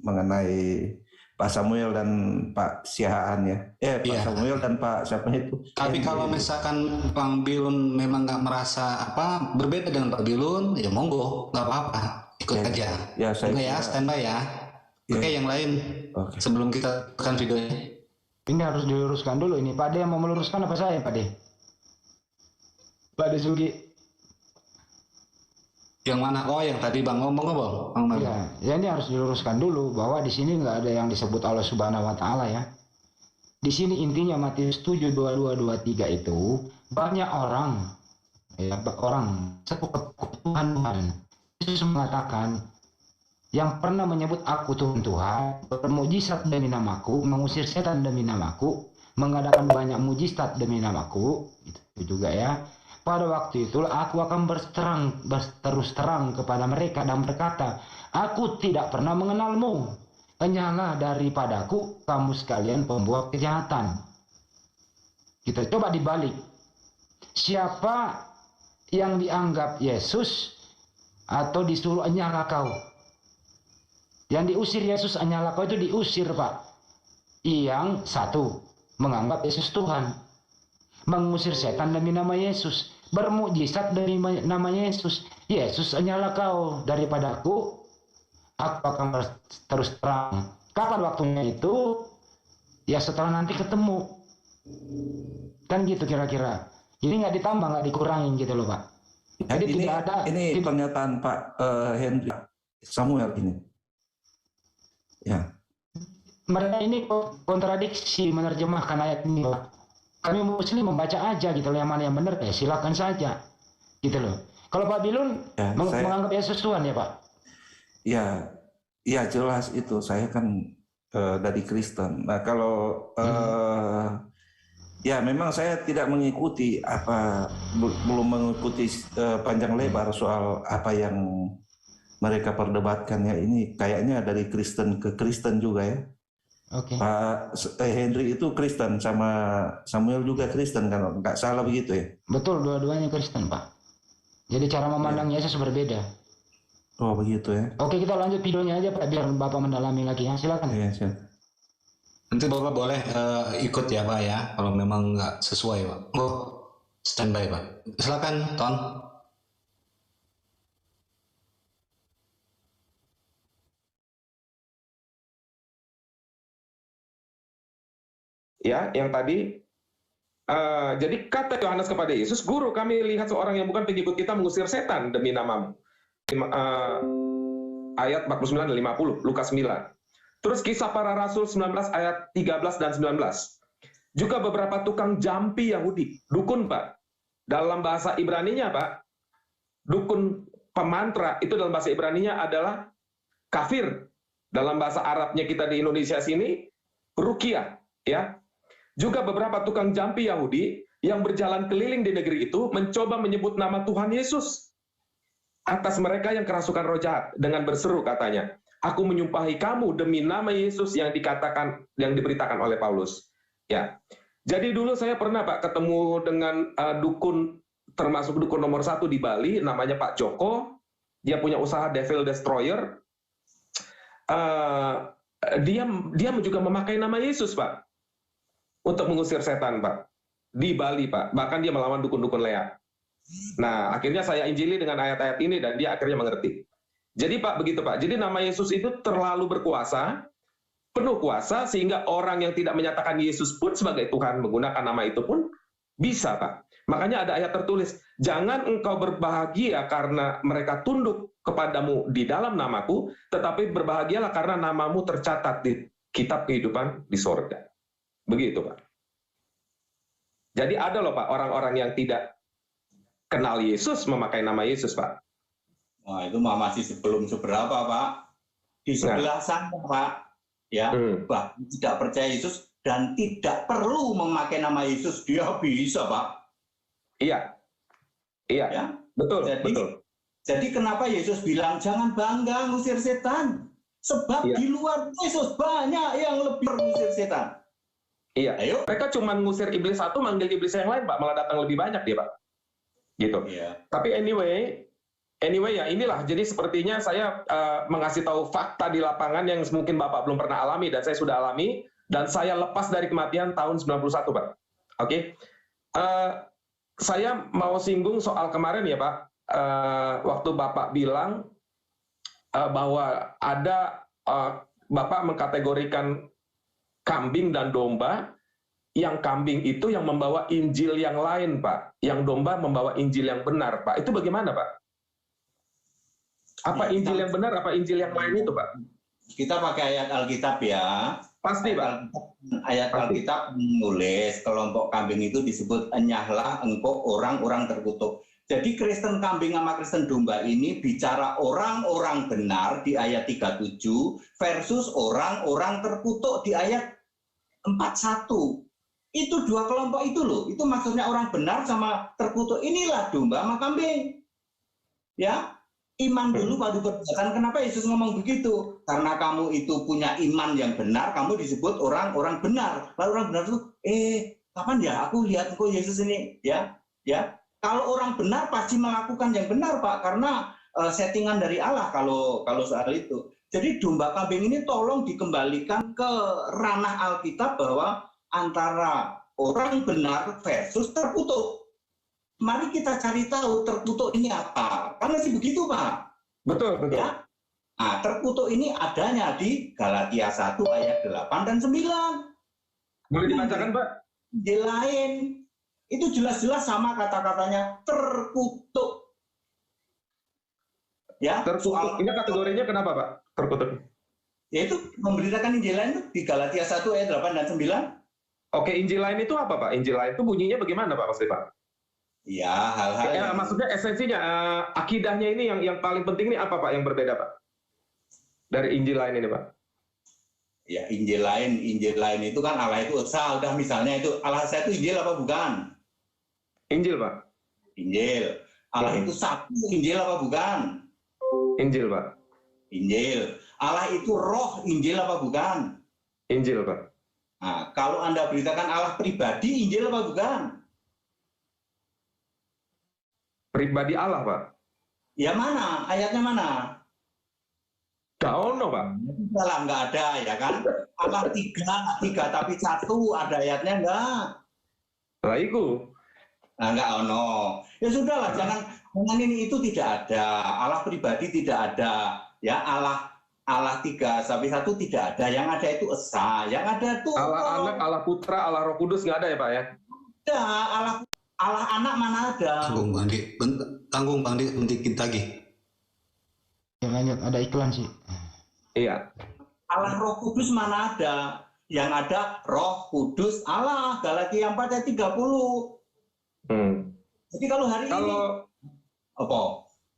mengenai Pak Samuel dan Pak Sihaan ya. Pak Samuel dan Pak siapa itu. Tapi kalau misalkan Bang Bilun memang nggak merasa berbeda dengan Pak Bilun, ya monggo, nggak apa-apa, ikut aja. Ya, standby ya. Oke, yang lain sebelum kita tekan videonya. Ini harus diluruskan dulu ini. Pak De yang mau meluruskan apa saya, Pak De? Pak De Sugi. Yang mana? Oh, yang tadi Bang ngomong Bang. Ya, ini harus diluruskan dulu bahwa di sini nggak ada yang disebut Allah Subhanahu wa taala ya. Di sini intinya Matius 7 22 23 itu banyak orang satu Tuhan. Yesus mengatakan yang pernah menyebut aku Tuhan, bermujizat demi namaku, mengusir setan demi namaku, mengadakan banyak mujizat demi namaku, itu juga ya. Pada waktu itulah aku akan berterus terang kepada mereka dan berkata, aku tidak pernah mengenalmu. Penyalah daripadaku kamu sekalian pembuat kejahatan. Kita coba dibalik. Siapa yang dianggap Yesus atau disuruh nyala kau? Yang diusir Yesus nyala kau itu diusir, Pak. Yang satu menganggap Yesus Tuhan, mengusir setan demi nama Yesus, bermukjizat dari nama Yesus. Yesus nyala kau daripadaku, aku akan terus terang. Kapan waktunya itu? Ya setelah nanti ketemu. Kan gitu kira-kira. Jadi nggak ditambah, nggak dikurangin gitu loh, Pak. Jadi ini, tidak ada. Ini pernyataan Pak Hendri Samuel ini. Ya. Mereka ini kontradiksi menerjemahkan ayat ini, Pak. Kami Muslim membaca aja gitu loh, yang mana yang benar, silakan saja, gitu loh. Kalau Pak Bilun menganggap Yesus Tuhan ya, Pak? Ya jelas itu. Saya kan dari Kristen. Nah kalau Ya, memang saya tidak mengikuti belum mengikuti panjang lebar soal apa yang mereka perdebatkan ya. Ini kayaknya dari Kristen ke Kristen juga ya. Oke. Pak Henry itu Kristen, sama Samuel juga Kristen, kalau nggak salah begitu ya. Betul, dua-duanya Kristen, Pak. Jadi cara memandang Yesus berbeda. Oh begitu ya. Oke, kita lanjut videonya aja Pak, biar Bapak mendalami lagi ya. Silakan. Iya, silakan. Nanti Bapak boleh ikut ya Pak ya, kalau memang nggak sesuai Pak. Oh, standby Pak. Silakan Ton. Ya, yang tadi. Jadi kata Yohanes kepada Yesus, Guru, kami lihat seorang yang bukan pengikut kita mengusir setan demi namamu. Ayat 49 dan 50, Lukas 9. Terus Kisah Para Rasul 19 ayat 13 dan 19. Juga beberapa tukang jampi Yahudi, dukun Pak. Dalam bahasa Ibraninya Pak, dukun pemantra itu dalam bahasa Ibraninya adalah kafir. Dalam bahasa Arabnya kita di Indonesia sini, ruqyah, ya. Juga beberapa tukang jampi Yahudi yang berjalan keliling di negeri itu mencoba menyebut nama Tuhan Yesus atas mereka yang kerasukan roh jahat dengan berseru katanya, aku menyumpahi kamu demi nama Yesus yang diberitakan oleh Paulus. Ya. Jadi dulu saya pernah Pak ketemu dengan dukun, termasuk dukun nomor 1 di Bali, namanya Pak Joko. Dia punya usaha Devil Destroyer. Dia juga memakai nama Yesus Pak untuk mengusir setan Pak di Bali Pak. Bahkan dia melawan dukun-dukun leak. Nah, akhirnya saya injili dengan ayat-ayat ini dan dia akhirnya mengerti. Jadi Pak, begitu Pak. Jadi nama Yesus itu terlalu berkuasa, penuh kuasa, sehingga orang yang tidak menyatakan Yesus pun sebagai Tuhan menggunakan nama itu pun bisa Pak. Makanya ada ayat tertulis, jangan engkau berbahagia karena mereka tunduk kepadamu di dalam namaku, tetapi berbahagialah karena namamu tercatat di kitab kehidupan di sorga. Begitu Pak. Jadi ada loh Pak orang-orang yang tidak kenal Yesus memakai nama Yesus Pak. Wah, itu masih sebelum seberapa Pak. Di sebelah sana Pak, ya, bahkan tidak percaya Yesus dan tidak perlu memakai nama Yesus, dia bisa Pak. Iya, iya, ya? Betul, betul. Jadi kenapa Yesus bilang jangan bangga ngusir setan? Sebab di luar Yesus banyak yang lebih mengusir setan. Iya, ayo. Mereka cuma ngusir iblis satu, manggil iblis yang lain, Pak. Malah datang lebih banyak dia, Pak. Gitu. Iya. Tapi anyway ya inilah. Jadi sepertinya saya mengasih tahu fakta di lapangan yang mungkin Bapak belum pernah alami dan saya sudah alami. Dan saya lepas dari kematian tahun 91, Pak. Oke. Saya mau singgung soal kemarin ya, Pak. Waktu Bapak bilang bahwa ada Bapak mengkategorikan kambing dan domba, yang kambing itu yang membawa Injil yang lain, Pak. Yang domba membawa Injil yang benar, Pak. Itu bagaimana, Pak? Apa Injil yang benar, apa Injil yang lain itu, Pak? Kita pakai ayat Alkitab ya. Pasti, Pak. Ayat Alkitab menulis kelompok kambing itu disebut enyahlah engkau orang-orang terkutuk. Jadi Kristen kambing sama Kristen domba ini bicara orang-orang benar di ayat 37 versus orang-orang terkutuk di ayat 41. Itu dua kelompok itu loh. Itu maksudnya orang benar sama terkutuk. Inilah domba sama kambing. Ya, iman dulu baru perbuatan. Kenapa Yesus ngomong begitu? Karena kamu itu punya iman yang benar, kamu disebut orang-orang benar. Lalu orang benar itu, kapan ya aku lihat kok Yesus ini? Ya. Kalau orang benar pasti melakukan yang benar, Pak, karena settingan dari Allah kalau soal itu. Jadi domba kambing ini tolong dikembalikan ke ranah Alkitab bahwa antara orang benar versus terkutuk. Mari kita cari tahu terkutuk ini apa. Karena sih begitu, Pak. Betul. Ya? Nah, terkutuk ini adanya di Galatia 1 ayat 8 dan 9. Boleh dibacakan, Pak? Di lain. Itu jelas-jelas sama kata-katanya terkutuk. Ya, terkutuk. Ini kategorinya kenapa, Pak? Terkutuk. Yaitu memberitakan Injil lain itu di Galatia 1 ayat 8 dan 9. Oke, Injil lain itu apa, Pak? Injil lain itu bunyinya bagaimana, Pak? Maksudnya, Pak? Ya, hal-hal ya, maksudnya esensinya, akidahnya ini yang paling penting ini apa, Pak, yang berbeda, Pak? Dari Injil lain ini, Pak? Ya, Injil lain itu kan Allah itu esa. Udah misalnya itu Allah esa itu Injil apa bukan? Injil, Pak. Injil. Allah itu satu, Injil apa bukan? Injil, Pak. Injil. Allah itu roh, Injil apa bukan? Injil, Pak. Nah, kalau Anda beritakan Allah pribadi, Injil apa bukan? Pribadi Allah, Pak. Ya mana? Ayatnya mana? Gak ono, Pak. Salah, nggak ada, ya kan? Allah tiga tapi satu, ada ayatnya nggak? Lah iku. Nah, nggak ono. Ya sudahlah, jangan ini itu tidak ada. Allah pribadi tidak ada. Ya Allah tiga tapi satu tidak ada. Yang ada itu esa. Yang ada itu Allah Anak, Allah Putra, Allah Roh Kudus nggak ada ya, Pak ya? ada. Allah Anak mana ada? Tanggung Bang Di, sedikit lagi. Ya, lanjut, ada iklan sih. Iya. Allah Roh Kudus mana ada? Yang ada Roh Kudus Allah. Galatia 4 ayat 30. Jadi kalau hari ini apa?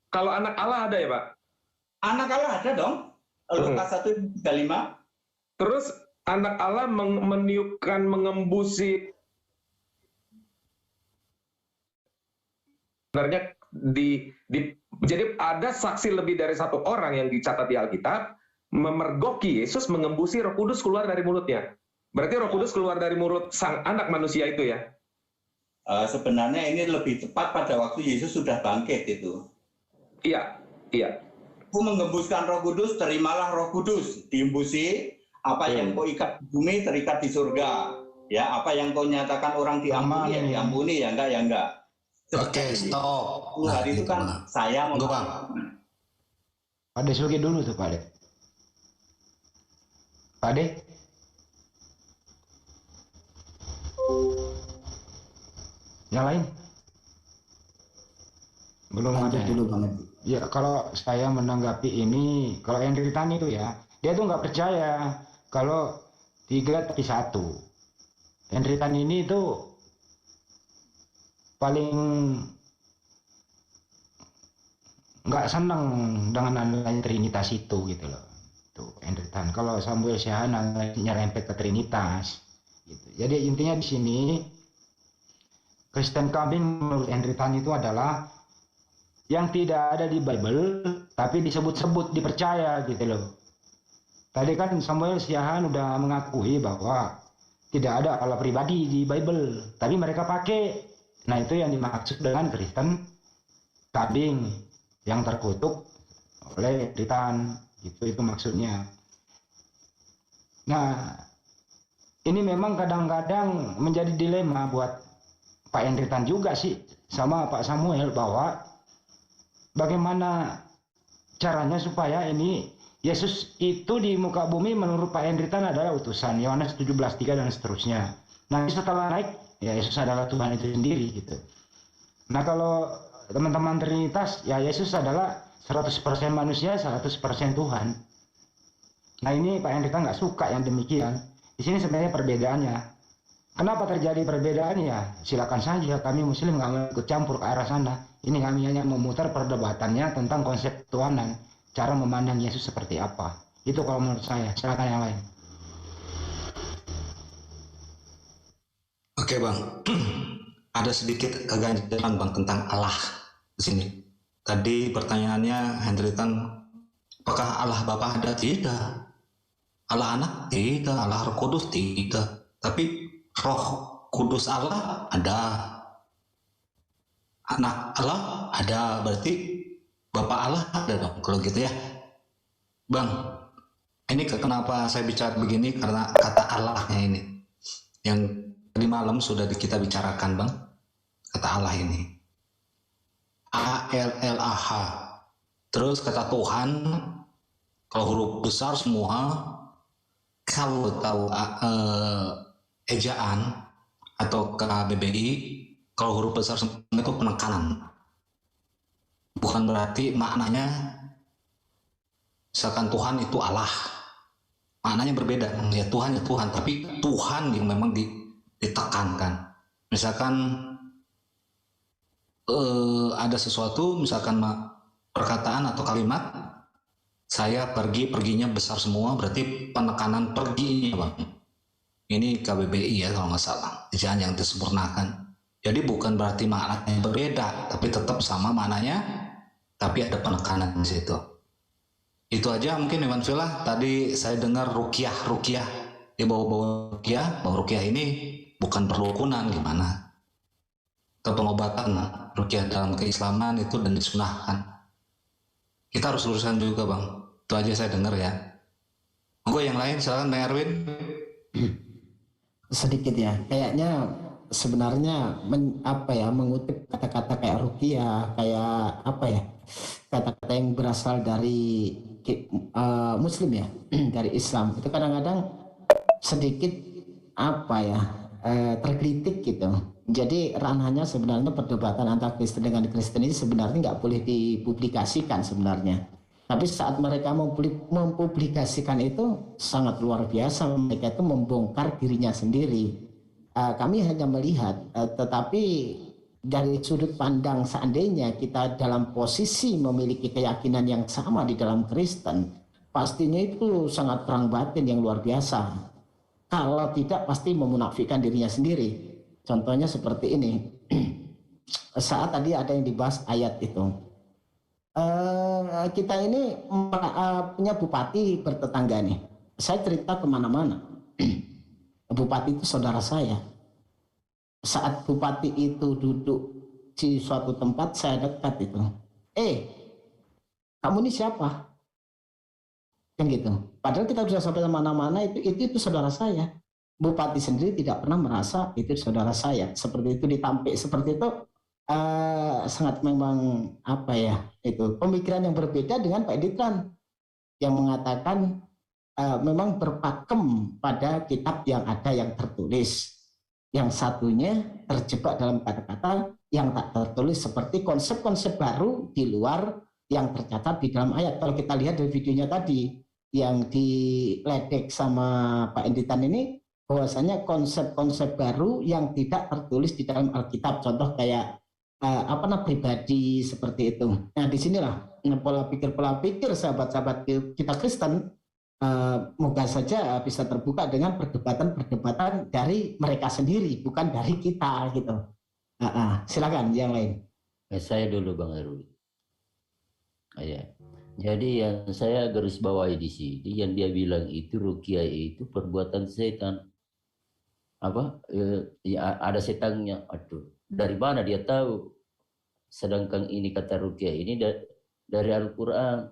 Kalau anak Allah ada ya, Pak? Anak Allah ada dong. Lukas 1:35. Terus anak Allah meniupkan, mengembusi. Sebenarnya jadi ada saksi lebih dari satu orang yang dicatat di Alkitab memergoki Yesus mengembusi Roh Kudus keluar dari mulutnya. Berarti Roh Kudus keluar dari mulut sang anak manusia itu ya? Sebenarnya ini lebih tepat pada waktu Yesus sudah bangkit itu. Iya. Aku menggembuskan Roh Kudus, terimalah Roh Kudus, diembusi. Apa yang kau ikat di bumi terikat di surga. Ya, apa yang kau nyatakan orang diampuni, ya diampuni, ya enggak. Oke, stop. Hari itu kan saya mau Bang. Pak De Sulki dulu tuh, Pak De. Pak De. Yang lain? Belum ada. Dulu banget. Ya, kalau saya menanggapi ini, kalau yang Henritan itu ya, dia tuh nggak percaya kalau 3 tapi 1. Henritan ini tuh paling nggak senang dengan nilai Trinitas itu gitu loh. Tuh Henritan. Kalau Samuel Siahaan nyerempet ke Trinitas. Gitu. Jadi intinya di sini Kristen kambing menurut Henritan itu adalah yang tidak ada di Bible tapi disebut-sebut dipercaya gitu loh. Tadi kan Samuel Siahaan udah mengakui bahwa tidak ada Allah pribadi di Bible, tapi mereka pakai. Nah, itu yang dimaksud dengan Kristen kambing yang terkutuk oleh Henritan. Itu maksudnya. Nah, ini memang kadang-kadang menjadi dilema buat Pak Henritan juga sih sama Pak Samuel, bahwa bagaimana caranya supaya ini Yesus itu di muka bumi menurut Pak Henritan adalah utusan, Yohanes 17:3 dan seterusnya. Nanti setelah naik, ya Yesus adalah Tuhan itu sendiri gitu. Nah, kalau teman-teman Trinitas, ya Yesus adalah 100% manusia, 100% Tuhan. Nah, ini Pak Henritan nggak suka yang demikian. Di sini sebenarnya perbedaannya. Kenapa terjadi perbedaan? Ya silakan saja, kami Muslim nggak mau ikut campur ke arah sana. Ini kami hanya memutar perdebatannya tentang konsep Tuhanan, cara memandang Yesus seperti apa. Itu kalau menurut saya. Silakan yang lain. Oke Bang, ada sedikit keganjilan Bang tentang Allah di sini. Tadi pertanyaannya Henritan, apakah Allah Bapa ada? Tidak. Allah Anak? Tidak. Allah Roh Kudus? Tidak. Tapi Roh Kudus Allah ada. Anak Allah ada, berarti Bapak Allah ada dong kalau gitu ya. Bang, ini kenapa saya bicara begini, karena kata Allahnya ini yang tadi malam sudah kita bicarakan Bang, kata Allah ini A-L-L-A-H, terus kata Tuhan kalau huruf besar semua, kalau tahu ejaan atau KBBI, kalau huruf besar semua itu penekanan, bukan berarti maknanya misalkan Tuhan itu Allah, maknanya berbeda. Ya Tuhan ya Tuhan, tapi Tuhan yang memang ditekankan. Misalkan ada sesuatu, misalkan perkataan atau kalimat saya perginya besar semua, berarti penekanan perginya Bang. Ini KBBI ya kalau nggak salah, jangan yang disempurnakan. Jadi bukan berarti maknanya berbeda, tapi tetap sama maknanya, tapi ada penekanan di situ. Itu aja mungkin Iwan Villa. Tadi saya dengar ruqyah, dia bawa ruqyah, bahwa ruqyah ini bukan perdukunan gimana. Atau pengobatan, ruqyah dalam keislaman itu dan disunahkan. Kita harus luruskan juga Bang. Itu aja saya dengar ya. Monggo yang lain silakan Bang Erwin. Sedikit ya, kayaknya sebenarnya mengutip kata-kata kayak ruqyah, kayak kata-kata yang berasal dari Muslim ya, dari Islam, itu kadang-kadang sedikit terkritik gitu. Jadi ranahnya sebenarnya perdebatan antara Kristen dengan Kristen ini sebenarnya nggak boleh dipublikasikan sebenarnya. Tapi saat mereka mempublikasikan itu sangat luar biasa, mereka itu membongkar dirinya sendiri. Kami hanya melihat, tetapi dari sudut pandang seandainya kita dalam posisi memiliki keyakinan yang sama di dalam Kristen, pastinya itu sangat perang batin yang luar biasa. Kalau tidak pasti memunafikan dirinya sendiri. Contohnya seperti ini. Saat tadi ada yang dibahas ayat itu. Kita ini punya bupati bertetangga nih. Saya cerita kemana-mana. Bupati itu saudara saya. Saat bupati itu duduk di suatu tempat, saya dekat itu. Kamu ini siapa? Kan gitu. Padahal kita sudah sampai kemana-mana, itu saudara saya. Bupati sendiri tidak pernah merasa itu saudara saya. Seperti itu ditampik seperti itu. Sangat memang itu pemikiran yang berbeda dengan Pak Ditran yang mengatakan memang berpakem pada kitab yang ada yang tertulis, yang satunya terjebak dalam kata-kata yang tak tertulis seperti konsep-konsep baru di luar yang tercatat di dalam ayat. Kalau kita lihat dari videonya tadi yang diledek sama Pak Ditran ini, bahwasanya konsep-konsep baru yang tidak tertulis di dalam Alkitab, contoh kayak pribadi seperti itu. Nah, disinilah pola pikir sahabat-sahabat kita Kristen moga saja bisa terbuka dengan perdebatan dari mereka sendiri, bukan dari kita gitu. Silakan yang lain. Saya dulu Bang Erwin. Jadi yang saya garis bawahi di sini, yang dia bilang itu ruqyah itu perbuatan setan. Ada setannya. Aduh, dari mana dia tahu? Sedangkan ini kata ruqyah ini dari Al-Quran.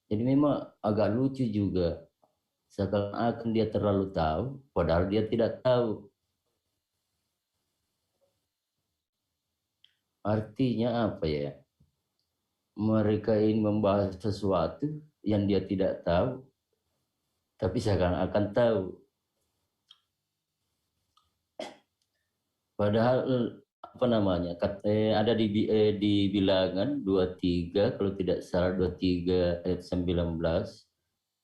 Jadi memang agak lucu juga. Seakan-akan dia terlalu tahu, padahal dia tidak tahu. Artinya apa ya? Mereka ini membahas sesuatu yang dia tidak tahu, tapi seakan-akan tahu. Padahal ada di Bilangan 23 kalau tidak salah 23 ayat 19,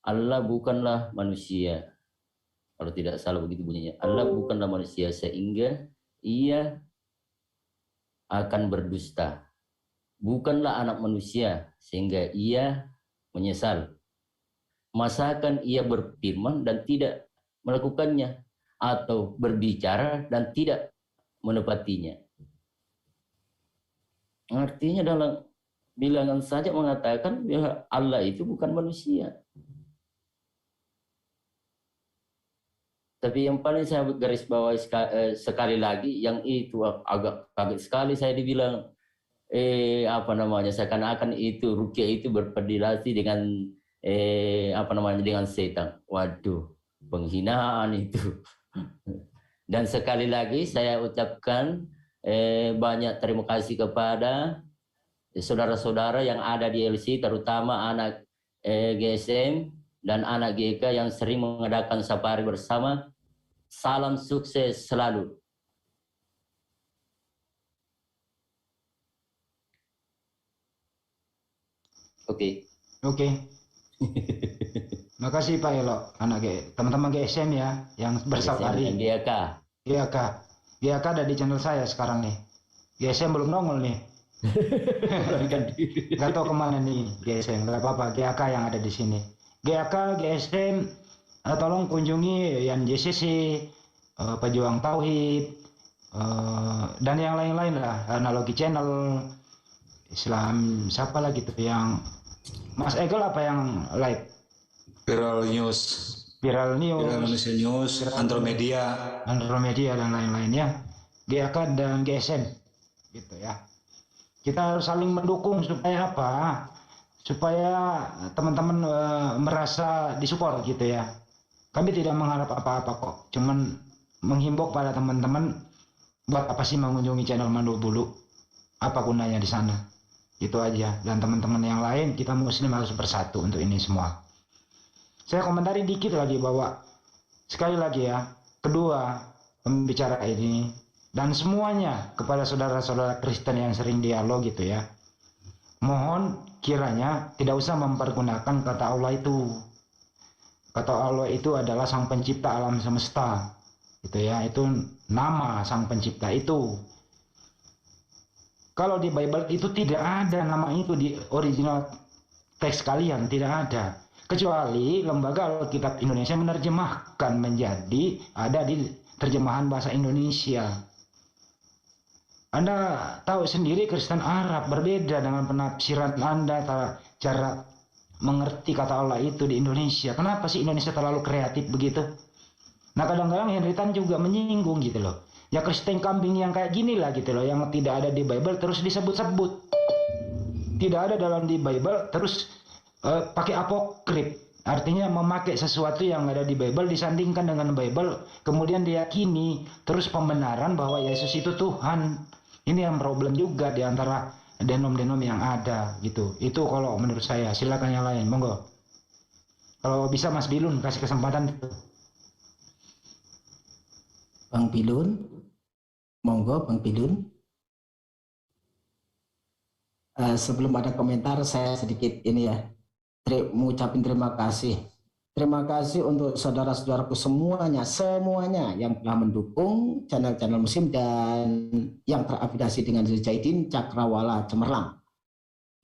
Allah bukanlah manusia, kalau tidak salah begitu bunyinya, Allah bukanlah manusia sehingga ia akan berdusta, bukanlah anak manusia sehingga ia menyesal, masakan ia berfirman dan tidak melakukannya, atau berbicara dan tidak menepatinya. Artinya dalam Bilangan saja mengatakan bahwa Allah itu bukan manusia. Tapi yang paling saya garis bawahi sekali lagi, yang itu agak kaget sekali saya dibilang seakan-akan itu ruqyah itu berpedilasi dengan dengan setan. Waduh, penghinaan itu. Dan sekali lagi saya ucapkan banyak terima kasih kepada saudara-saudara yang ada di LC, terutama anak GSM dan anak GK yang sering mengadakan safari bersama. Salam sukses selalu. Oke. Makasih Pak Elo, teman-teman GSM ya yang bersafari. GK ada di channel saya sekarang nih. GSM belum nongol nih. Nggak tahu kemana nih GSM, nggak apa-apa, GAK yang ada di sini. GAK, GSM, tolong kunjungi yang JCC, Pejuang Tauhid, dan yang lain-lain lah, Analogi Channel, Islam, siapa lagi tuh yang Mas Egel apa yang live? Viral News, Viral Indonesia News, Andromedia, dan lain-lainnya, GAK dan GSM, gitu ya. Kita harus saling mendukung supaya apa? Supaya teman-teman merasa disupport gitu ya. Kami tidak mengharap apa-apa kok, cuman menghimbau pada teman-teman buat apa sih mengunjungi channel Mandu Bulu? Apa gunanya di sana? Gitu aja. Dan teman-teman yang lain, kita Muslim harus bersatu untuk ini semua. Saya komentari dikit lagi bahwa sekali lagi ya, kedua pembicara ini dan semuanya kepada saudara-saudara Kristen yang sering dialog gitu ya, mohon kiranya tidak usah mempergunakan kata Allah itu. Kata Allah itu adalah Sang Pencipta alam semesta, gitu ya. Itu nama Sang Pencipta itu. Kalau di Bible itu tidak ada nama itu di original teks kalian, tidak ada. Kecuali Lembaga Alkitab Indonesia menerjemahkan menjadi ada di terjemahan bahasa Indonesia. Anda tahu sendiri Kristen Arab berbeda dengan penafsiran Anda cara mengerti kata Allah itu di Indonesia. Kenapa sih Indonesia terlalu kreatif begitu? Nah kadang-kadang Henry Tan juga menyinggung gitu loh. Ya Kristen kambing yang kayak gini lah gitu loh, yang tidak ada di Bible terus disebut-sebut. Tidak ada dalam di Bible terus pakai apokrif, artinya memakai sesuatu yang ada di Bible disandingkan dengan Bible, kemudian diyakini terus pembenaran bahwa Yesus itu Tuhan. Ini yang problem juga di antara denom-denom yang ada gitu. Itu kalau menurut saya. Silakan yang lain, monggo. Kalau bisa Mas Bilun kasih kesempatan itu. Bang Bilun, monggo Bang Bilun. Sebelum ada komentar saya sedikit ini ya, mengucapkan terima kasih. Terima kasih untuk saudara-saudaraku semuanya yang telah mendukung channel-channel Muslim dan yang terafiliasi dengan Zaidin Cakrawala Cemerlang.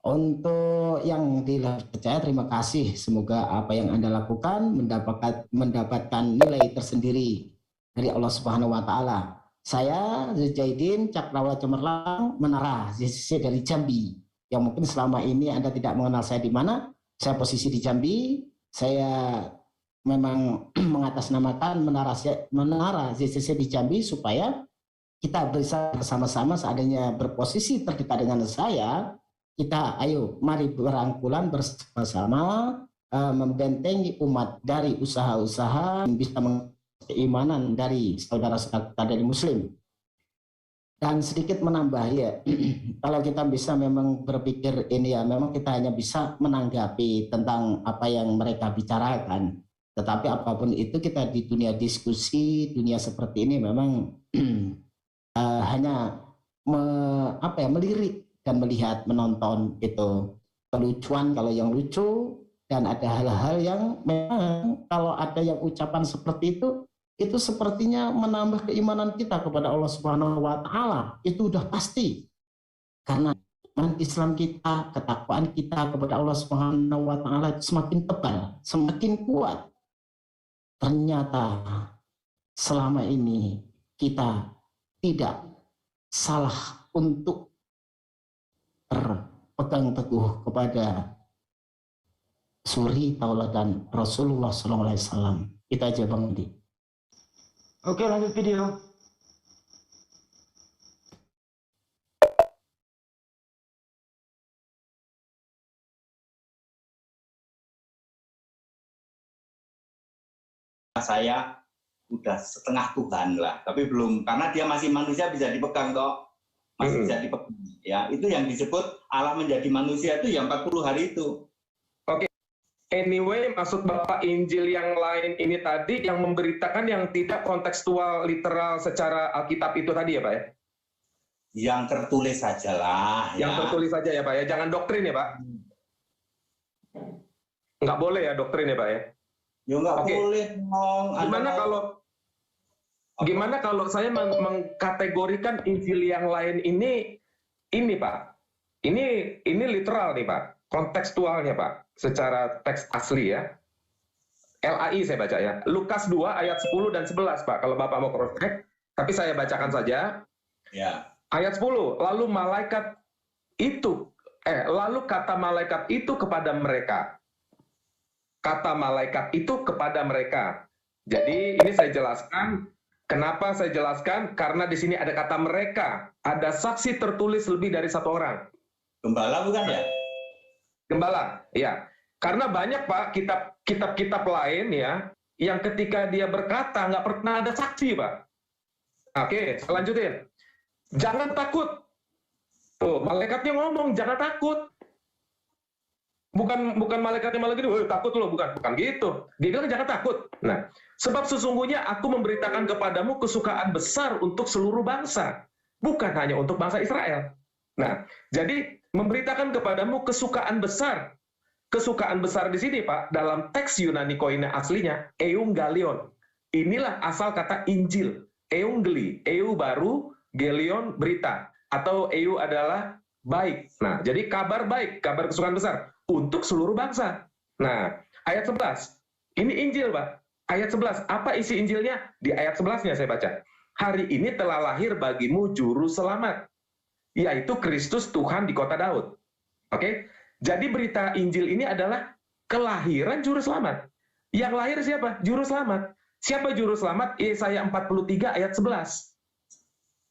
Untuk yang percaya, terima kasih. Semoga apa yang Anda lakukan mendapatkan nilai tersendiri dari Allah Subhanahu wa Ta'ala. Saya Zaidin Cakrawala Cemerlang, Menara JCC dari Jambi. Yang mungkin selama ini Anda tidak mengenal saya di mana. Saya posisi di Jambi, saya memang mengatasnamakan menara JCC di Jambi supaya kita bisa bersama-sama seandainya berposisi terdekat dengan saya, kita ayo mari berangkulan bersama-sama membentengi umat dari usaha-usaha yang bisa keimanan dari saudara-saudara kita dari Muslim. Dan sedikit menambah ya, kalau kita bisa memang berpikir ini ya, memang kita hanya bisa menanggapi tentang apa yang mereka bicarakan. Tetapi apapun itu kita di dunia diskusi, dunia seperti ini memang hanya melirik dan melihat, menonton itu kelucuan kalau yang lucu, dan ada hal-hal yang memang kalau ada yang ucapan seperti itu sepertinya menambah keimanan kita kepada Allah Subhanahu wa Ta'ala. Itu udah pasti. Karena iman Islam kita, ketakwaan kita kepada Allah Subhanahu wa Ta'ala semakin tebal, semakin kuat. Ternyata selama ini kita tidak salah untuk berpegang teguh kepada suri tauladan Rasulullah SAW. Itu aja Bang Edi. Oke, lanjut video. Saya udah setengah Tuhan lah, tapi belum, karena dia masih manusia bisa dipegang toh, masih bisa dipegang. Ya, itu yang disebut Allah menjadi manusia itu yang 40 hari itu. Anyway, maksud Bapak Injil yang lain ini tadi yang memberitakan yang tidak kontekstual literal secara Alkitab itu tadi ya Pak ya? Yang tertulis saja lah. Yang tertulis saja ya Pak ya, jangan doktrin ya Pak? Nggak boleh ya doktrin ya Pak ya? Ya nggak boleh dong. Gimana kalau saya mengkategorikan Injil yang lain ini Pak? Ini literal nih Pak, kontekstualnya Pak, secara teks asli ya. LAI saya baca ya. Lukas 2 ayat 10 dan 11 Pak, kalau Bapak mau cross check. Tapi saya bacakan saja. Ya. Ayat 10, lalu kata malaikat itu kepada mereka. Kata malaikat itu kepada mereka. Jadi ini saya jelaskan. Kenapa saya jelaskan? Karena di sini ada kata mereka. Ada saksi tertulis lebih dari satu orang. Gembala bukan ya? Gembala, ya. Karena banyak Pak kitab-kitab lain ya, yang ketika dia berkata nggak pernah ada saksi Pak. Oke, selanjutin. Jangan takut. Tuh, malaikatnya ngomong, jangan takut. Bukan malaikatnya malah gini, takut loh, bukan gitu. Dia bilang jangan takut. Nah, sebab sesungguhnya aku memberitakan kepadamu kesukaan besar untuk seluruh bangsa, bukan hanya untuk bangsa Israel. Nah, jadi memberitakan kepadamu kesukaan besar. Kesukaan besar di sini, Pak, dalam teks Yunani koine aslinya, eungalion. Inilah asal kata Injil. Eungeli, eu baru, gelion berita. Atau eu adalah baik. Nah, jadi kabar baik, kabar kesukaan besar untuk seluruh bangsa. Nah, ayat 11. Ini Injil, Pak. Ayat 11. Apa isi Injilnya? Di ayat 11-nya saya baca. Hari ini telah lahir bagimu juru selamat, yaitu Kristus Tuhan di kota Daud. Oke? Jadi berita Injil ini adalah kelahiran juru selamat. Yang lahir siapa? Juru selamat. Siapa juru selamat? Yesaya 43 ayat 11.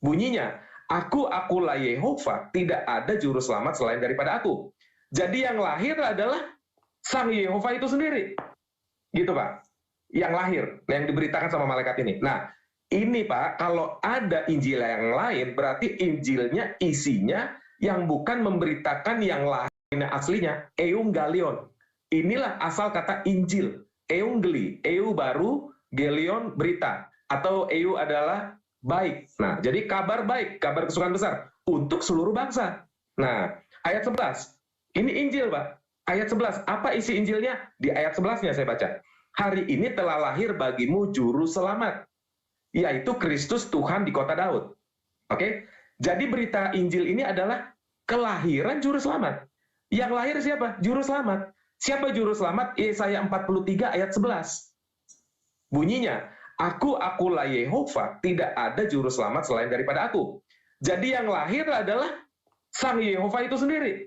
Bunyinya, akulah Yehova, tidak ada juru selamat selain daripada aku. Jadi yang lahir adalah Sang Yehova itu sendiri. Gitu Pak. Yang lahir, yang diberitakan sama malaikat ini. Nah, ini Pak, kalau ada Injil yang lain, berarti Injilnya isinya yang bukan memberitakan yang lahir aslinya, eungalion. Inilah asal kata Injil. Eungeli, eu baru, gelion berita. Atau eu adalah baik. Nah, jadi kabar baik, kabar kesukaan besar untuk seluruh bangsa. Nah, ayat 11. Ini Injil, Pak. Ayat 11. Apa isi Injilnya? Di ayat 11-nya saya baca. Hari ini telah lahir bagimu juru selamat, yaitu Kristus Tuhan di kota Daud. Oke? Jadi berita Injil ini adalah kelahiran juru selamat. Yang lahir siapa? Juru selamat. Siapa juru selamat? Yesaya 43 ayat 11. Bunyinya, akulah Yehova, tidak ada juru selamat selain daripada aku. Jadi yang lahir adalah Sang Yehova itu sendiri.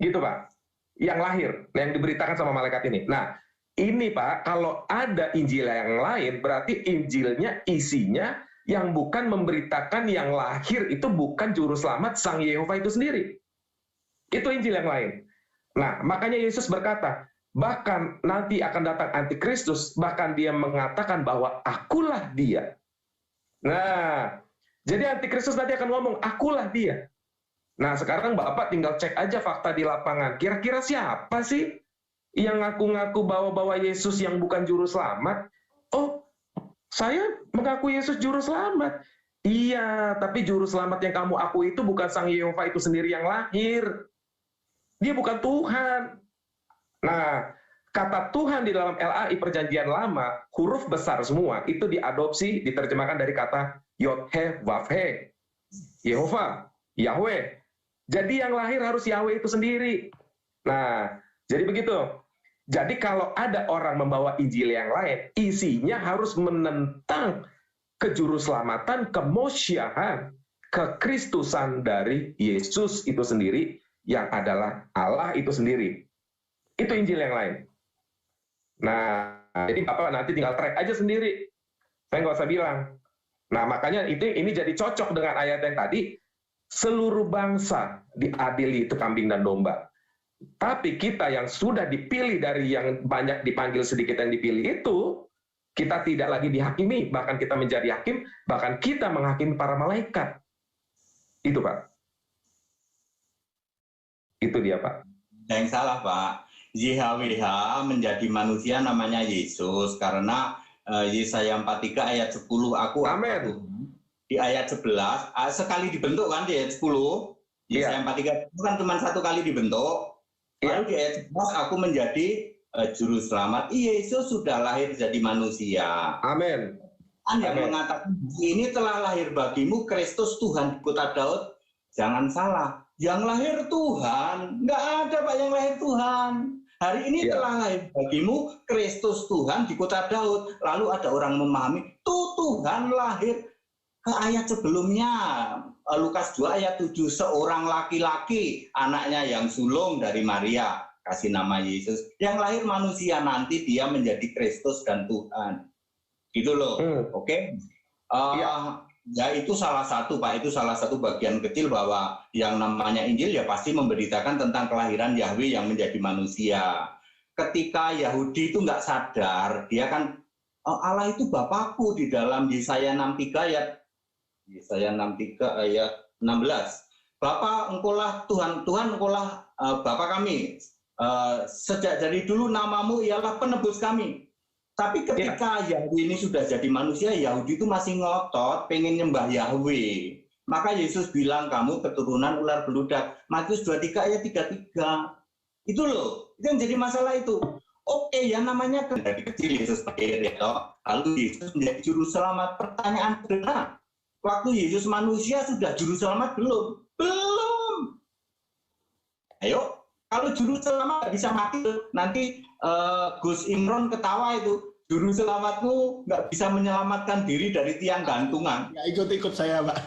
Gitu Pak. Yang lahir, yang diberitakan sama malaikat ini. Nah, ini Pak, kalau ada Injil yang lain, berarti Injilnya isinya yang bukan memberitakan yang lahir itu bukan juru selamat Sang Yehova itu sendiri. Itu Injil yang lain. Nah, makanya Yesus berkata, bahkan nanti akan datang antikristus, bahkan dia mengatakan bahwa akulah dia. Nah, jadi antikristus nanti akan ngomong, akulah dia. Nah, sekarang Bapak tinggal cek aja fakta di lapangan. Kira-kira siapa sih yang ngaku-ngaku bawa-bawa Yesus yang bukan juru selamat? Oh, saya mengaku Yesus juru selamat. Iya, tapi juru selamat yang kamu akui itu bukan Sang Yehova itu sendiri yang lahir. Dia bukan Tuhan. Nah, kata Tuhan di dalam LAI Perjanjian Lama, huruf besar semua, itu diadopsi, diterjemahkan dari kata Yod-He, Vav-He. Yehova, Yahweh. Jadi yang lahir harus Yahweh itu sendiri. Nah, jadi begitu. Jadi kalau ada orang membawa Injil yang lain, isinya harus menentang kejuruselamatan, kemosyahan, kekristusan dari Yesus itu sendiri, yang adalah Allah itu sendiri. Itu Injil yang lain. Nah, jadi Bapak nanti tinggal track aja sendiri. Saya nggak usah bilang. Nah, makanya ini jadi cocok dengan ayat yang tadi, seluruh bangsa diadili itu kambing dan domba. Tapi kita yang sudah dipilih dari yang banyak dipanggil sedikit yang dipilih itu, kita tidak lagi dihakimi, bahkan kita menjadi hakim, bahkan kita menghakimi para malaikat. Itu Pak. Itu dia Pak. Yang salah Pak. YHWH menjadi manusia namanya Yesus karena Yesaya 43 ayat 10 aku Amin. Di ayat 11 sekali dibentuk kan di ayat 10. Yesaya 43 itu kan cuma satu kali dibentuk. Lalu di ayat 11 aku menjadi juru selamat. Yesus sudah lahir jadi manusia. Amin. Yang mengatakan ini telah lahir bagimu Kristus Tuhan di kota Daud. Jangan salah. yang lahir Tuhan. Nggak ada Pak yang lahir Tuhan. Hari ini telah lahir bagimu Kristus Tuhan di kota Daud. Lalu ada orang memahami, Tuhan lahir. Ke ayat sebelumnya, Lukas 2 ayat 7, seorang laki-laki, anaknya yang sulung dari Maria, kasih nama Yesus. Yang lahir manusia, nanti dia menjadi Kristus dan Tuhan. Gitu loh, oke? Ya itu salah satu Pak, itu salah satu bagian kecil bahwa yang namanya Injil ya pasti memberitakan tentang kelahiran Yahweh yang menjadi manusia. Ketika Yahudi itu nggak sadar, dia kan Allah itu Bapakku di dalam Yesaya 63 ayat 16. Bapa engkaulah Tuhan engkaulah Bapa kami. Sejak dari dulu namamu ialah penebus kami. Tapi ketika Yahweh ini sudah jadi manusia, Yahudi itu masih ngotot pengen nyembah Yahweh. Maka Yesus bilang kamu keturunan ular beludak. Matius 23 ayat 33. Itu loh, itu yang jadi masalah itu. Oke, yang namanya dari kecil Yesus lahir ya. Lalu Yesus menjadi juru selamat. Pertanyaan sederhana. Waktu Yesus manusia sudah juru selamat belum? Belum. Ayo, kalau juru selamat nggak bisa mati, nanti Gus Imron ketawa itu. Juru selamatmu nggak bisa menyelamatkan diri dari tiang gantungan. Ya ikut saya, Pak.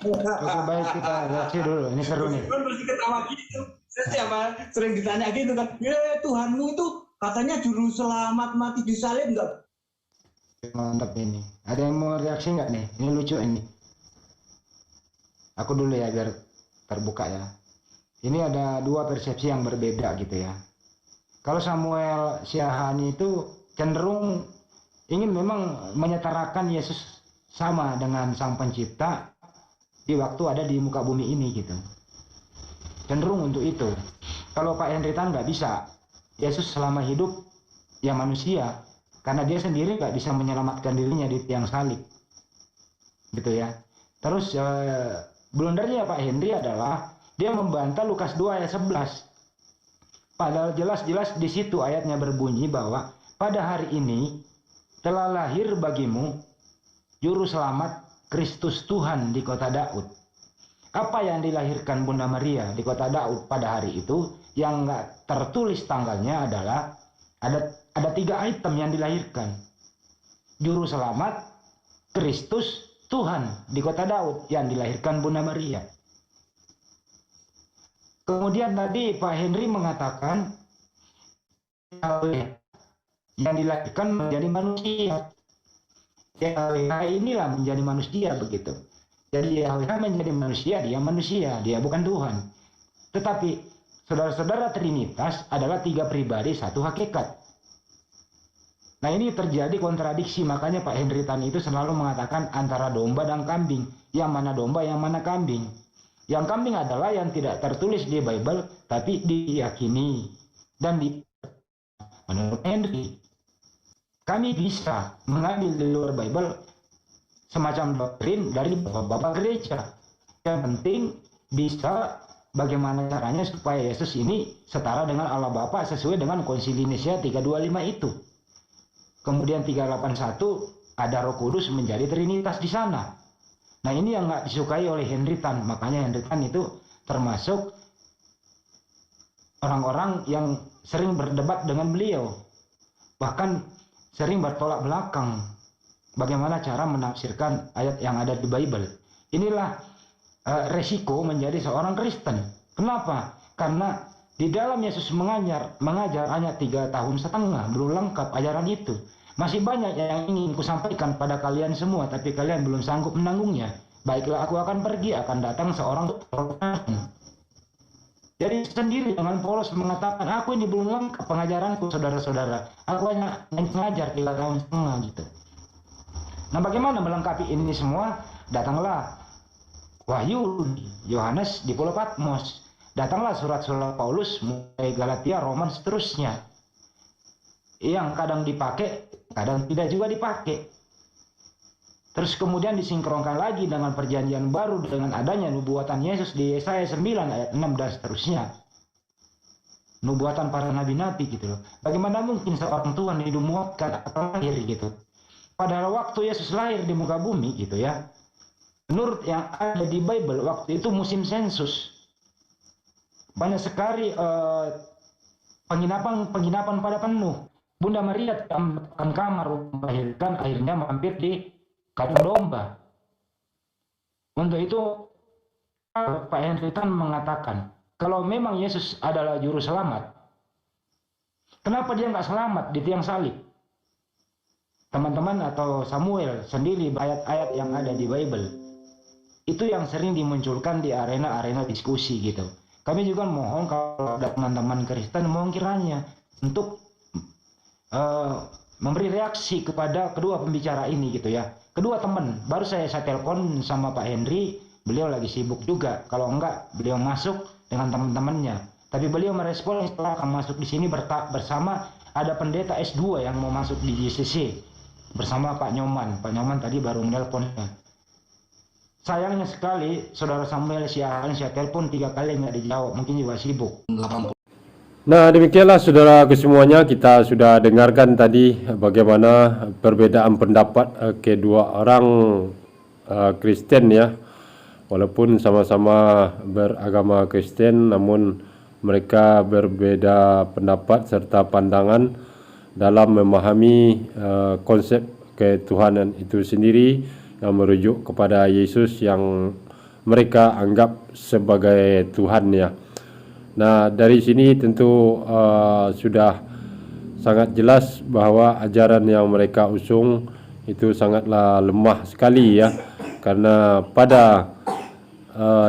Oke, baik, kita reaksi dulu. Ini seru nih. Imron masih ketawa gitu. Siapa sering ditanya gitu kan, Tuhanmu itu katanya juru selamat mati di salib nggak? Mantap ini. Ada yang mau reaksi nggak nih? Ini lucu ini. Aku dulu ya biar terbuka ya. Ini ada dua persepsi yang berbeda gitu ya. Kalau Samuel Syahani itu cenderung ingin memang menyetarakan Yesus sama dengan Sang Pencipta di waktu ada di muka bumi ini gitu. Cenderung untuk itu. Kalau Pak Henry Tan nggak bisa. Yesus selama hidup ya manusia. Karena dia sendiri nggak bisa menyelamatkan dirinya di tiang salib. Gitu ya. Terus blundernya Pak Henry adalah dia membantah Lukas 2 ayat 11. Padahal jelas-jelas di situ ayatnya berbunyi bahwa pada hari ini telah lahir bagimu juru selamat Kristus Tuhan di kota Daud. Apa yang dilahirkan Bunda Maria di kota Daud pada hari itu yang nggak tertulis tanggalnya adalah ada 3 item yang dilahirkan. Juru selamat Kristus Tuhan di kota Daud yang dilahirkan Bunda Maria. Kemudian tadi Pak Henry mengatakan yang dilahirkan menjadi manusia. YHWH inilah menjadi manusia begitu. Jadi YHWH menjadi manusia, dia bukan Tuhan. Tetapi saudara-saudara Trinitas adalah 3 pribadi, 1 hakikat. Nah ini terjadi kontradiksi, makanya Pak Henry Tan itu selalu mengatakan antara domba dan kambing. Yang mana domba, yang mana kambing. Yang kambing adalah yang tidak tertulis di Bible, tapi diyakini. Dan menurut Henry, kami bisa mengambil di luar Bible semacam doktrin dari bapak-bapak gereja. Yang penting bisa bagaimana caranya supaya Yesus ini setara dengan Allah Bapa sesuai dengan Konsili Nisia 325 itu. Kemudian 381 ada Roh Kudus menjadi Trinitas di sana. Nah ini yang nggak disukai oleh Henry Tan. Makanya Henry Tan itu termasuk orang-orang yang sering berdebat dengan beliau. Bahkan sering bertolak belakang bagaimana cara menafsirkan ayat yang ada di Bible. Inilah resiko menjadi seorang Kristen. Kenapa? Karena di dalam Yesus mengajar hanya 3,5 tahun, belum lengkap ajaran itu. Masih banyak yang ingin kusampaikan pada kalian semua, tapi kalian belum sanggup menanggungnya. Baiklah, aku akan pergi, akan datang seorang Jadi sendiri dengan Paulus mengatakan, aku ini belum lengkap pengajaranku, saudara-saudara. Aku hanya mengajar 3,5 tahun gitu. Nah, bagaimana melengkapi ini semua? Datanglah Wahyu, Yohanes di Pulau Patmos. Datanglah surat-surat Paulus, mulai Galatia, Roma, seterusnya. Yang kadang dipakai, kadang tidak juga dipakai. Terus kemudian disinkronkan lagi dengan perjanjian baru dengan adanya nubuatan Yesus di Yesaya 9 ayat 6 dan seterusnya. Nubuatan para nabi-nabi gitu loh. Bagaimana mungkin seorang Tuhan dimuatkan atau lahir gitu. Padahal waktu Yesus lahir di muka bumi gitu ya. Menurut yang ada di Bible waktu itu musim sensus. banyak sekali penginapan pada penuh. Bunda Maria akan kamar melahirkan, akhirnya mampir di kandang domba. Untuk itu Pak Henry Tan mengatakan, kalau memang Yesus adalah juru selamat, kenapa dia nggak selamat di tiang salib? Teman-teman atau Samuel sendiri ayat-ayat yang ada di Bible itu yang sering dimunculkan di arena-arena diskusi gitu. Kami juga mohon kalau ada teman-teman Kristen, mohon kiranya untuk memberi reaksi kepada kedua pembicara ini gitu ya. Kedua teman, baru saya telepon sama Pak Henry, beliau lagi sibuk juga. Kalau enggak, beliau masuk dengan teman-temannya. Tapi beliau merespon setelah akan masuk di sini bersama ada pendeta S2 yang mau masuk di JCC bersama Pak Nyoman. Pak Nyoman tadi baru menelponnya. Sayangnya sekali, Saudara Samuel saya telepon 3 kali nggak dijawab, mungkin juga sibuk. Nah, demikianlah saudara kesemuanya, kita sudah dengarkan tadi bagaimana perbedaan pendapat kedua orang Kristen ya. Walaupun sama-sama beragama Kristen, namun mereka berbeda pendapat serta pandangan dalam memahami konsep ketuhanan itu sendiri yang merujuk kepada Yesus yang mereka anggap sebagai Tuhan ya. Nah, dari sini tentu sudah sangat jelas bahwa ajaran yang mereka usung itu sangatlah lemah sekali ya, karena pada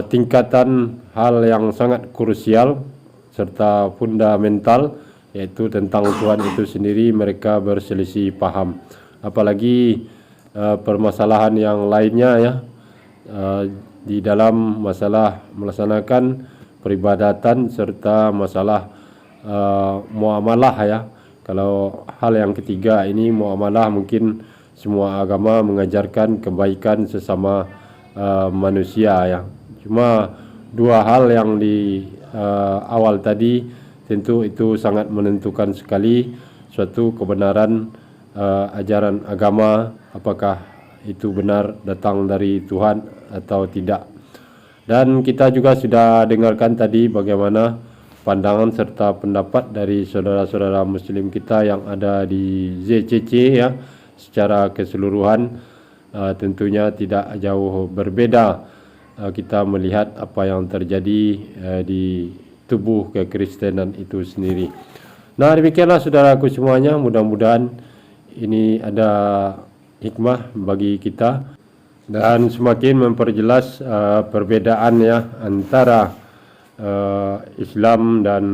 tingkatan hal yang sangat krusial serta fundamental, yaitu tentang Tuhan itu sendiri, mereka berselisih paham. Apalagi permasalahan yang lainnya ya, di dalam masalah melaksanakan peribadatan serta masalah muamalah ya. Kalau hal yang ketiga ini muamalah, mungkin semua agama mengajarkan kebaikan sesama manusia ya. Cuma dua hal yang di awal tadi tentu itu sangat menentukan sekali suatu kebenaran ajaran agama, apakah itu benar datang dari Tuhan atau tidak. Dan kita juga sudah dengarkan tadi bagaimana pandangan serta pendapat dari saudara-saudara muslim kita yang ada di ZCC ya, secara keseluruhan tentunya tidak jauh berbeda. Kita melihat apa yang terjadi di tubuh kekristenan itu sendiri. Nah, demikianlah saudaraku semuanya, mudah-mudahan ini ada hikmah bagi kita dan semakin memperjelas perbedaan ya antara Islam dan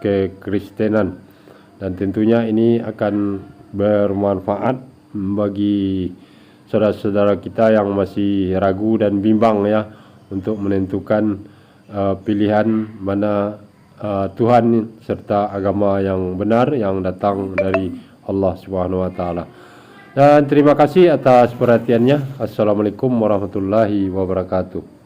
kekristenan, dan tentunya ini akan bermanfaat bagi saudara-saudara kita yang masih ragu dan bimbang ya untuk menentukan pilihan mana Tuhan serta agama yang benar yang datang dari Allah Subhanahu wa taala. Dan terima kasih atas perhatiannya. Assalamualaikum warahmatullahi wabarakatuh.